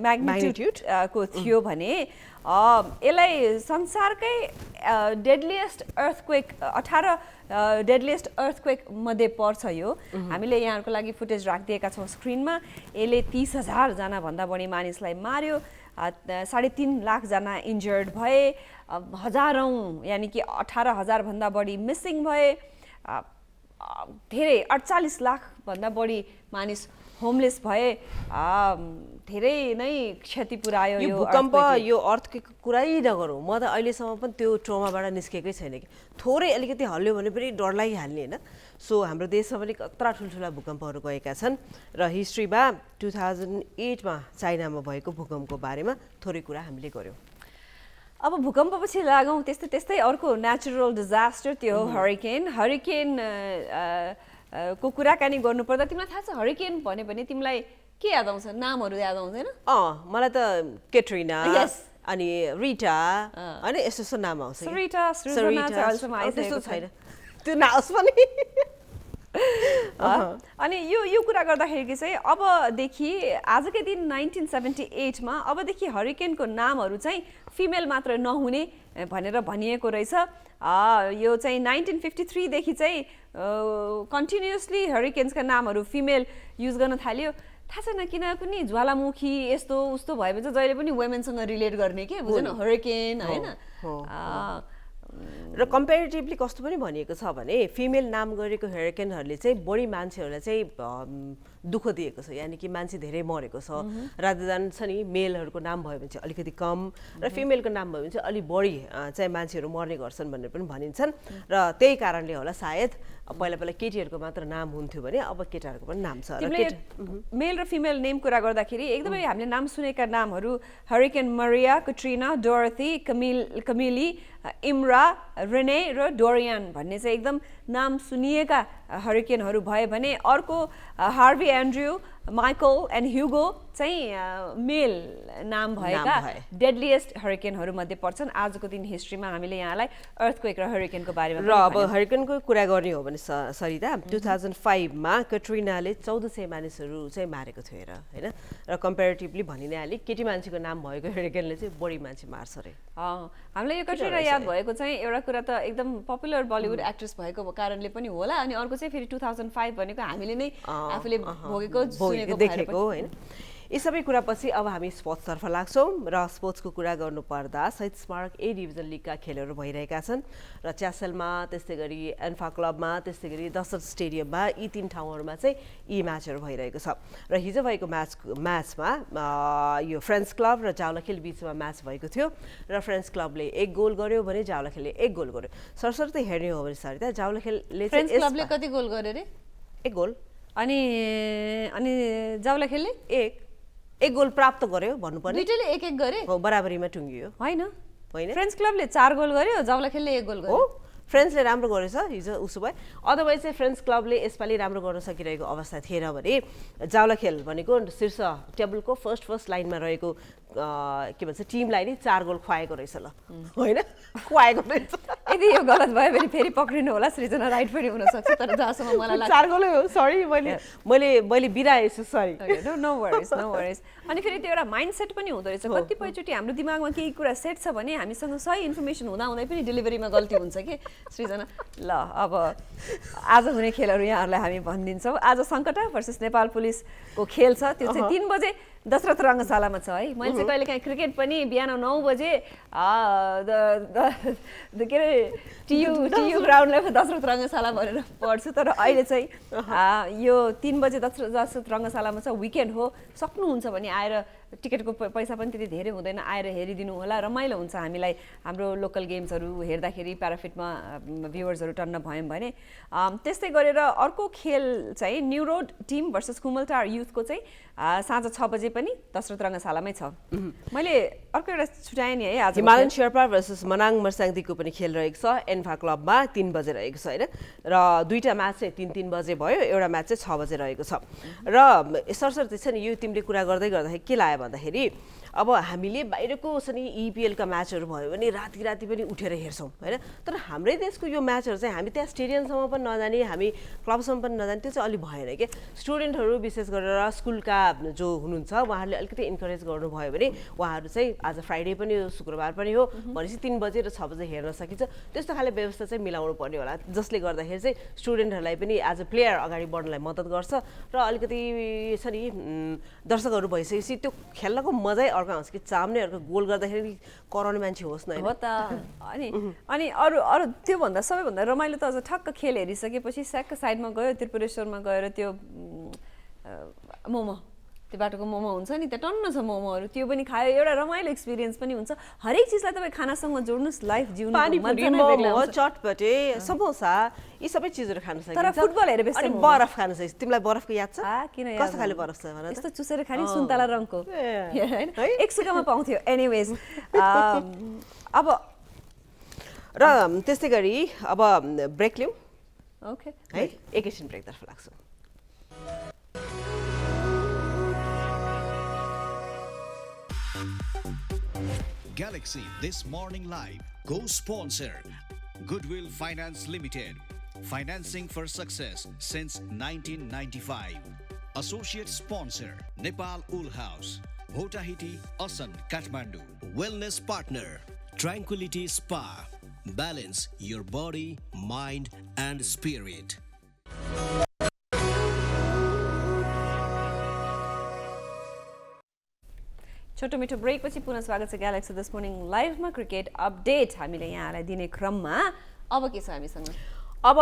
म्याग्निट्युड को थियो भने यसलाई संसारकै डेडलिएस्ट अर्थक्वेक 18 डेडलिएस्ट अर्थक्वेक मध्ये पर्छ. यो हामीले यहाँहरुको लागि फुटेज राखिदिएका छौं स्क्रिनमा. यसले 30,000 जना भन्दा बढी मानिसलाई मार्यो. 3.5 लाखजना इन्जर्ड भए, हजारौँ यानि कि 18,000 भन्दा बढी मिसिङ भए, धेरै 48 लाखभन्दा बढी मानिस होमलेस भए, धेरै नै क्षति पुर्यायो यो भूकम्प यो अर्थक्वेकको कुरै नगरौँ। म त अहिलेसम्म पनि त्यो ट्रोमाबाट निस्केकै छैन कि थोरै अलिकति हल्यो भने पनि डर लागिहाल्ने होइन। सो हाम्रो देशमा पनि कत्रा ठुल्ठुला भूकम्पहरू गएका छन् र हिस्ट्रीमा 2008 मा चाइनामा भएको भूकम्पको बारेमा थोरै कुरा हामीले गऱ्यौँ। अब भूकम्पपछि लागौँ त्यस्तै अर्को नेचुरल डिजास्टर, त्यो हो हरिकेन को कुराकानी गर्नुपर्दा तिमीलाई थाहा छ हरिकेन भने पनि तिमीलाई के याद आउँछ? नामहरू याद आउँदैन? मलाई त केट्रिना अनि रिटा होइन यस्तो यस्तो नाम आउँछ। त्यस्तो छैन त्यो नआओस् पनि। अनि यो कुरा गर्दाखेरि चाहिँ अबदेखि आजकै दिन 1978 मा अबदेखि हरिकेनको नामहरू चाहिँ फिमेल मात्र नहुने भनेर भनिएको रहेछ। यो चाहिँ 1953 देखि चाहिँ कन्टिन्युअसली हरिकेन्सका नामहरू फिमेल युज गर्न थाल्यो। थाहा छैन किन कुनै ज्वालामुखी यस्तो उस्तो भएपछि चाहिँ जहिले पनि वुमेनसँग रिलेट गर्ने के बुझेन हरिकेन होइन। र कम्पेरिटिभली कस्तो पनि भनिएको छ भने फिमेल नाम गरेको हरिकेनहरूले चाहिँ बढी मान्छेहरूलाई चाहिँ दुःख दिएको छ, यानि कि मान्छे धेरै मरेको छ। रादर देन छ नि मेलहरूको नाम भयो भने चाहिँ अलिकति कम र फिमेलको नाम भयो भने चाहिँ अलिक बढी चाहिँ मान्छेहरू मर्ने गर्छन् भनेर पनि भनिन्छन्। र त्यही कारणले होला सायद पहिला केटीहरूको मात्र नाम हुन्थ्यो भने अब केटाहरूको पनि नाम छ। मेल र फिमेल नेम कुरा गर्दाखेरि एकदमै हामीले नाम सुनेका नामहरू हरिकेन मरिया, कट्रिना, डोरथी, कमिली, इम्रा, रेने र डोरियन भन्ने चाहिँ एकदम नाम सुनिएका हरिकेनहरू भए भने अर्को Harvey Andrew, Michael and Hugo चाहिँ मेल नाम भएका डेडलिएस्ट हरिकेनहरू मध्ये पर्छन्। आजको दिन हिस्ट्रीमा हामीले यहाँलाई अर्थक्वेक र हरिकेनको बारेमा र अब हरिकेनको कुरा गर्ने हो भने सरिता 2005 मा कट्रिनाले 1400 मानिसहरू चाहिँ मारेको थियो हेर होइन। र कम्पेरिटिभली भनिनेहाले केटी मान्छेको नाम भएको हरिकेनले चाहिँ बढी मान्छे मार्छ अरे। हामीलाई यो कट्रिना याद भएको चाहिँ एउटा कुरा त एकदम पपुलर बलिउड एक्ट्रेस भएको कारणले पनि होला, अनि अर्को चाहिँ फेरि 2005 भनेको हामीले नै आफूले देखेको होइन। यी सबै कुरापछि अब हामी स्पोर्ट्सतर्फ लाग्छौँ र स्पोर्ट्सको कुरा गर्नुपर्दा शहीद स्मारक ए डिभिजन लिगका खेलहरू भइरहेका छन् र च्यासलमा त्यस्तै गरी एन्फा क्लबमा त्यस्तै गरी दशरथ स्टेडियममा यी 3 ठाउँहरूमा चाहिँ यी म्याचहरू भइरहेको छ। र हिजो भएको म्याचमा यो फ्रेन्च क्लब र जावलाखेल बिचमा म्याच भएको थियो र फ्रेन्च क्लबले 1 गोल गर्यो भने जावलाखेलले 1 गोल गर्यो। सरसर्ती हेर्ने हो भने सरिता जावलाखेलले फ्रेन्च क्लबले कति गोल गर्यो रे? 1 गोल। अनि जावलाखेलले 1 गोल प्राप्त गर्यो भन्नुपर्ने। दुईटैले 1-1 गरे हो बराबरीमा टुङ्गियो होइन। फ्रेन्च क्लबले 4 गोल गर्यो, जावलाखेलले 1 गोल गर्यो। हो फ्रेन्चले राम्रो गरेछ हिजो उसो भए। अदरवाइज चाहिँ फ्रेन्च क्लबले यसपालि राम्रो गर्न सकिरहेको अवस्था थिएन भने जावलाखेल भनेको शीर्ष टेबलको फर्स्ट लाइनमा रहेको के भन्छ टिमलाई नै 4 गोल खुवाएको रहेछ ल होइन खुवाएको रहेछ। यदि यो गलत भयो भने फेरि पक्रिनु होला, सृजना राइट पनि हुन सक्छ, तर जहाँसम्म मलाई लाग्छ 4 गोलै हो। सरी मैले बिराएछु सरी। No worries. अनि फेरि त्यो एउटा माइन्डसेट पनि हुँदो रहेछ। कतिपयचोटि हाम्रो दिमागमा केही कुरा सेट छ भने हामीसँग सही इन्फर्मेसन हुँदाहुँदै पनि डेलिभरीमा गल्ती हुन्छ कि सृजना। ल अब आज हुने खेलहरू यहाँहरूलाई हामी भनिदिन्छौँ। आज सङ्कटा भर्सेस नेपाल पुलिसको खेल छ, त्यो चाहिँ 3 बजे दशरथ रङ्गशालामा छ है। मैले चाहिँ कहिलेकाहीँ क्रिकेट पनि बिहान 9 बजे के अरे टियु ग्राउन्डलाई दशरथ रङ्गशाला भनेर पढ्छु, तर अहिले चाहिँ यो 3 बजे दशरथ रङ्गशालामा छ। विकेन्ड हो, सक्नुहुन्छ भने आएर टिकटको पैसा पनि त्यति धेरै हुँदैन, आएर हेरिदिनु होला, रमाइलो हुन्छ हामीलाई हाम्रो लोकल गेम्सहरू हेर्दाखेरि। प्याराफिटमा भ्युवर्सहरू टन्न भयौँ भने। त्यस्तै गरेर अर्को खेल चाहिँ new road team versus Kumaltar युथको चाहिँ साँझ 6 बजे पनि दशरथ रङ्गशालामै छ। मैले अर्को एउटा छुट्याएँ नि है, आज हिमालयन शेर्पा भर्सेस मनाङ मर्साङदीको पनि खेल रहेको छ एन्फा क्लबमा 3 बजे रहेको छ होइन। र दुईटा म्याच चाहिँ 3-3 बजे भयो, एउटा म्याच चाहिँ 6 बजे रहेको छ। र सरसर्ती छ नि यो तिमीले कुरा गर्दै गर्दाखेरि के लाग्यो भन्दाखेरि अब हामीले बाहिरको छ नि इपिएलका म्याचहरू भयो भने राति पनि उठेर हेर्छौँ होइन। तर हाम्रै देशको यो म्याचहरू चाहिँ हामी त्यहाँ स्टेडियमसम्म पनि नजाने, हामी क्लबसम्म पनि नजाने, त्यो चाहिँ अलिक भएन कि। स्टुडेन्टहरू विशेष गरेर स्कुलका जो हुनुहुन्छ उहाँहरूले अलिकति इन्करेज गर्नुभयो भने उहाँहरू चाहिँ आज फ्राइडे पनि हो, शुक्रबार पनि हो भनेपछि 3 बजे र 6 बजे हेर्न सकिन्छ। त्यस्तो खाले व्यवस्था चाहिँ मिलाउनु पर्ने होला, जसले गर्दाखेरि चाहिँ स्टुडेन्टहरूलाई पनि एज अ प्लेयर अगाडि बढ्नलाई मद्दत गर्छ र अलिकति छ नि दर्शकहरू भइसकेपछि त्यो खेल्नको मजै अर्को आउँछ कि चाम्ने अर्को गोल गर्दाखेरि कराउने मान्छे होस् न हो त अनि अरू त्योभन्दा सबैभन्दा रमाइलो त अझ ठक्क खेल हेरिसकेपछि स्याक्क साइडमा गयो त्रिपुरेश्वरमा गएर त्यो मोमो त्यो बाटोको मोमो हुन्छ नि त्यहाँ टन्न छ मोमोहरू त्यो पनि खायो एउटा रमाइलो एक्सपिरियन्स पनि हुन्छ हरेक चिजलाई तपाईँ खानासँग जोड्नुहोस् लाइफ जिउनु पानीपुरी मोमो चटपटे समोसा यी सबै चिजहरू खान सकिन्छ तर फुटबल हेरेपछि अनि बरफ खान सकिन्छ तिमीलाई बरफको याद छ किन कस्तो खाले बरफ छ भन यस्तो चुसेर खाने सुन्तला रङको हैन एक सुकामा पाउँथ्यो एनीवेज अब र त्यस्तै गरी अब ब्रेक लिउँ ओके है एकैछिन ब्रेकतर्फ लाग्छौँ Galaxy This Morning Live co-sponsor Goodwill Finance Limited, financing for success since 1995. Associate sponsor Nepal Wool House, Hotahiti, Asan, Kathmandu. Wellness partner Tranquility Spa. Balance your body, mind and spirit. छोटो मिठो brake पछि पुनः स्वागत छ galaxy this morning लाइभमा cricket update हामीले यहाँलाई दिने क्रममा अब के छ हामीसँग अब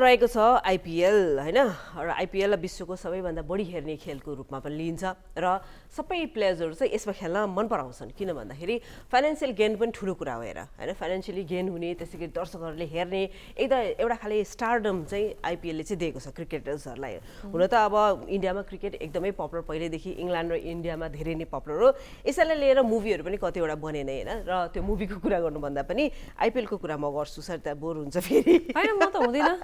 रहेको छ आइपिएल हैन र आइपिएल विश्वको सबैभन्दा बढी हेर्ने खेलको रूपमा पनि लिइन्छ र सबै प्लेयर्सहरू चाहिँ यसमा खेल्न मन पराउँछन् किन भन्दाखेरि फाइनेन्सियल गेन पनि ठुलो कुरा हो हेर हैन फाइनेन्सियली गेन हुने त्यसैगरी दर्शकहरूले हेर्ने एउटा खाले स्टारडम चाहिँ आइपिएलले चाहिँ दिएको छ क्रिकेटर्सहरूलाई हुन त अब इन्डियामा क्रिकेट एकदमै पपुलर पहिल्यैदेखि इङ्ल्यान्ड र इन्डियामा धेरै नै पपुलर हो यसैलाई लिएर मुभीहरू पनि कतिवटा बनेन हैन र त्यो मुभीको कुरा गर्नुभन्दा पनि आइपिएलको कुरा म गर्छु सर त्यहाँ बोर हुन्छ फेरि हैन त हुँदैन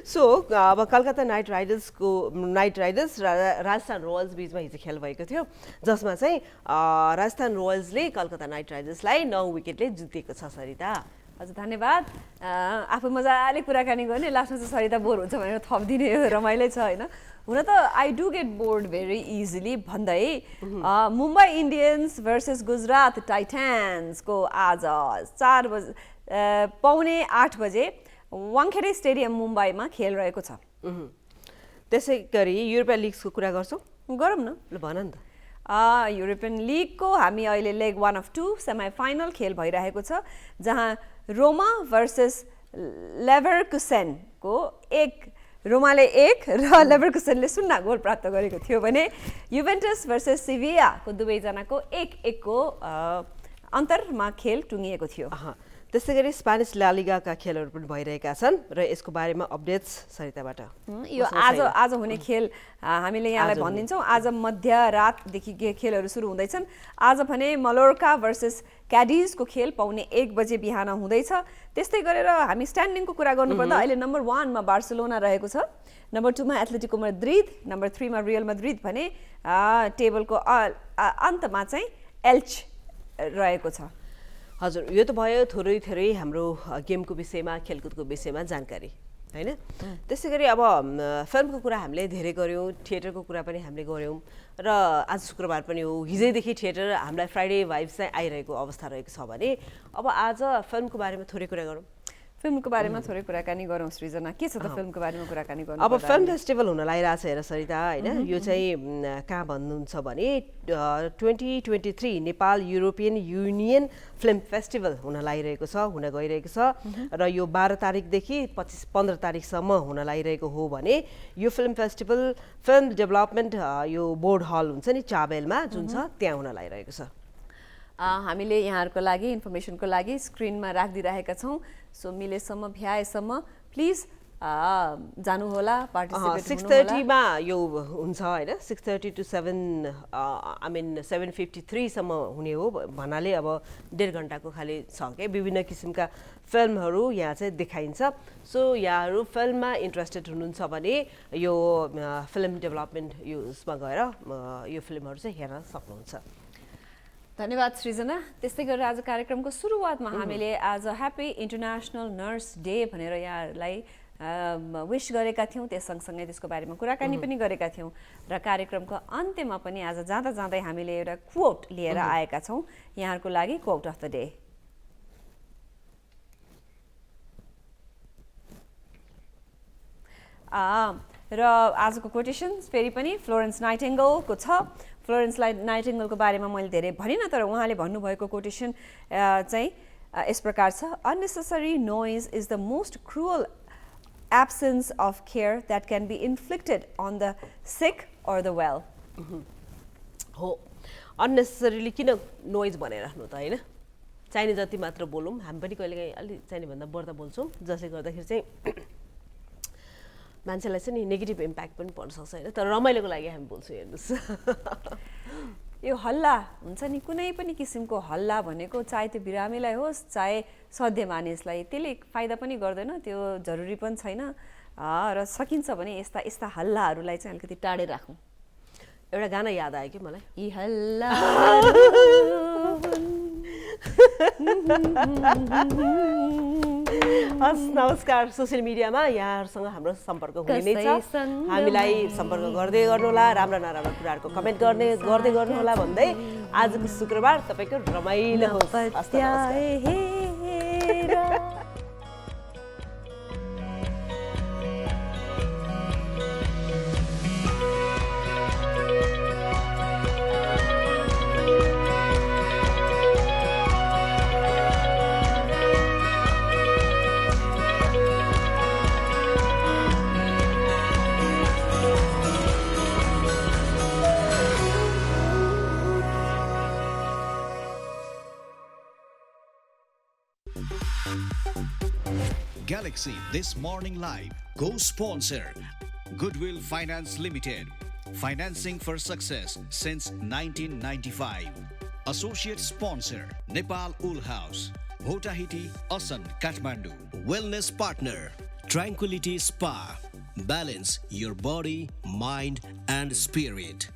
सो अब कलकत्ता नाइट राइडर्स र राजस्थान रोयल्स बीचमा हिजो खेल भएको थियो जसमा चाहिँ राजस्थान रोयल्सले कलकत्ता नाइट राइडर्सलाई 9 विकेटले जितेको छ सरिता हजुर धन्यवाद आफू मजाले कुराकानी गर्ने लास्टमा चाहिँ सरिता बोर हुन्छ भनेर थपिदिने रमाइलो छ हैन हुन त I do get bored very easily भन्दै मुम्बई इन्डियन्स भर्सेस गुजरात टाइटन्सको आज 4 बजे 7:45 बजे वाङखेडे स्टेडियम मुम्बईमा खेल रहेको छ त्यसै गरी युरोपियन लिग्सको कुरा गर्छौँ गरौँ न ल भन नि त युरोपियन लिगको हामी अहिले लेग 1 अफ 2 सेमी फाइनल खेल भइरहेको छ जहाँ रोमा भर्सेस लेभरकुसेनको रोमाले 1 र लेभरकुसेनले 0 गोल प्राप्त गरेको थियो भने युभेन्टस भर्सेस सिभियाको दुवैजनाको 1-1 को अन्तरमा खेल टुङ्गिएको थियो त्यसै गरी स्पेनिस ला लिगाका खेलहरू पनि भइरहेका छन् र यसको बारेमा अपडेट्स सरिताबाट यो आज हुने खेल हामीले यहाँलाई भनिदिन्छौँ आज मध्यरातदेखि खेलहरू सुरु हुँदैछन् आज भने मलोर्का भर्सेस क्याडिजको खेल 1:15 बजे बिहान हुँदैछ त्यस्तै गरेर हामी स्ट्यान्डिङको कुरा गर्नुपर्दा अहिले नम्बर 1 मा बार्सिलोना रहेको छ नम्बर 2 मा एथलेटिको माद्रिद नम्बर 3 मा रियल माद्रिद भने टेबलको अन्तमा चाहिँ एल्च रहेको छ हजुर यो त भयो थोरै हाम्रो गेमको विषयमा खेलकुदको विषयमा जानकारी हैन त्यसै गरी अब फिल्मको कुरा हामीले धेरै गर्यौँ थिएटरको कुरा पनि हामीले गर्यौँ र आज शुक्रबार पनि हो हिजैदेखि थिएटर हामीलाई फ्राइडे भाइब्स चाहिँ आइरहेको अवस्था रहेको छ भने अब आज फिल्मको बारेमा थोरै कुरा गरौँ फिल्मको बारेमा थोरै कुराकानी गरौँ सृजना के छ त फिल्मको बारेमा कुराकानी गर्नु अब फिल्म फेस्टिभल हुन लागिरहेछ हेर सरिता हैन यो चाहिँ कहाँ भन्नुहुन्छ भने 2023 Nepal European union film festival हुन लागिरहेको छ हुन गइरहेको छ र यो 12 तारिकदेखि 15 तारिकसम्म हुन लागिरहेको हो भने यो फिल्म फेस्टिभल फिल्म डेभलपमेन्ट यो बोर्ड हल हुन्छ नि चाबेलमा जुन छ त्यहाँ हुन लागिरहेको छ हामीले यहाँहरूको लागि इन्फर्मेसनको लागि स्क्रिनमा राखिदिरहेका छौँ सो मिलेसम्म भ्याएसम्म प्लिज जानुहोला पार्टिसिपेट 6:30 मा यो हुन्छ हैन 6:30 to 7 आई मिन 7:53 सम्म हुने हो भन्नाले अब 1.5 घण्टाको खाली छ के विभिन्न किसिमका फिल्महरू यहाँ चाहिँ देखाइन्छ सो यहाँहरू फिल्ममा इन्ट्रेस्टेड हुनुहुन्छ भने यो फिल्म डेभलपमेन्ट यो उसमा गएर यो फिल्महरू चाहिँ हेर्न सक्नुहुन्छ धन्यवाद सृजना त्यस्तै गरेर आज कार्यक्रमको सुरुवातमा हामीले आज ह्याप्पी इन्टरनेसनल नर्स डे भनेर यहाँहरूलाई विश गरेका थियौँ त्यस सँगसँगै त्यसको बारेमा कुराकानी पनि गरेका थियौँ र कार्यक्रमको अन्त्यमा पनि आज जाँदा जाँदै हामीले एउटा कोट लिएर आएका छौँ यहाँहरूको लागि कोट अफ द डे र आजको कोटेसन फेरि पनि फ्लोरेन्स नाइटिङ्गेलको छ फ्लोरेन्स नाइटिङ्गेलको बारेमा मैले धेरै भनिनँ, तर उहाँले भन्नुभएको कोटेसन चाहिँ यस प्रकार छ, unnecessary noise is the most cruel absence of care that can be inflicted on the sick or the well. हो अननेसेसरीली किन नोइज भनेर राख्नु त होइन, चाहिने जति मात्र बोलौँ, हामी पनि कहिलेकाहीँ अलि चाहिने भन्दा बढ्दा बोल्छौँ, जसले गर्दाखेरि चाहिँ मान्छेलाई चाहिँ नि नेगेटिभ इम्प्याक्ट पनि पर्न सक्छ होइन, तर रमाइलोको लागि हामी बोल्छौँ हेर्नुहोस्। यो हल्ला हुन्छ नि, कुनै पनि किसिमको हल्ला भनेको चाहे त्यो बिरामीलाई होस् चाहे सध्य मानिसलाई, त्यसले फाइदा पनि गर्दैन, त्यो जरुरी पनि छैन र सकिन्छ भने यस्ता यस्ता हल्लाहरूलाई चाहिँ अलिकति टाढे राखौँ। एउटा गाना याद आयो कि मलाई, यी हल्ला हस् नमस्कार। सोसियल मिडियामा यहाँहरूसँग हाम्रो सम्पर्क हुने नै छ, हामीलाई सम्पर्क गर्दै गर्नुहोला, राम्रा नराम्रा कुराहरूको कमेन्ट गर्दै गर्नुहोला भन्दै आजको शुक्रबार तपाईँको रमाइलो होस्। हस् त, नमस्कार। Galaxy This Morning Live co-sponsor Goodwill Finance Limited, financing for success since 1995. Associate sponsor Nepal Wool House, Hotahiti, Asan, Kathmandu. Wellness partner Tranquility Spa. Balance your body, mind and spirit.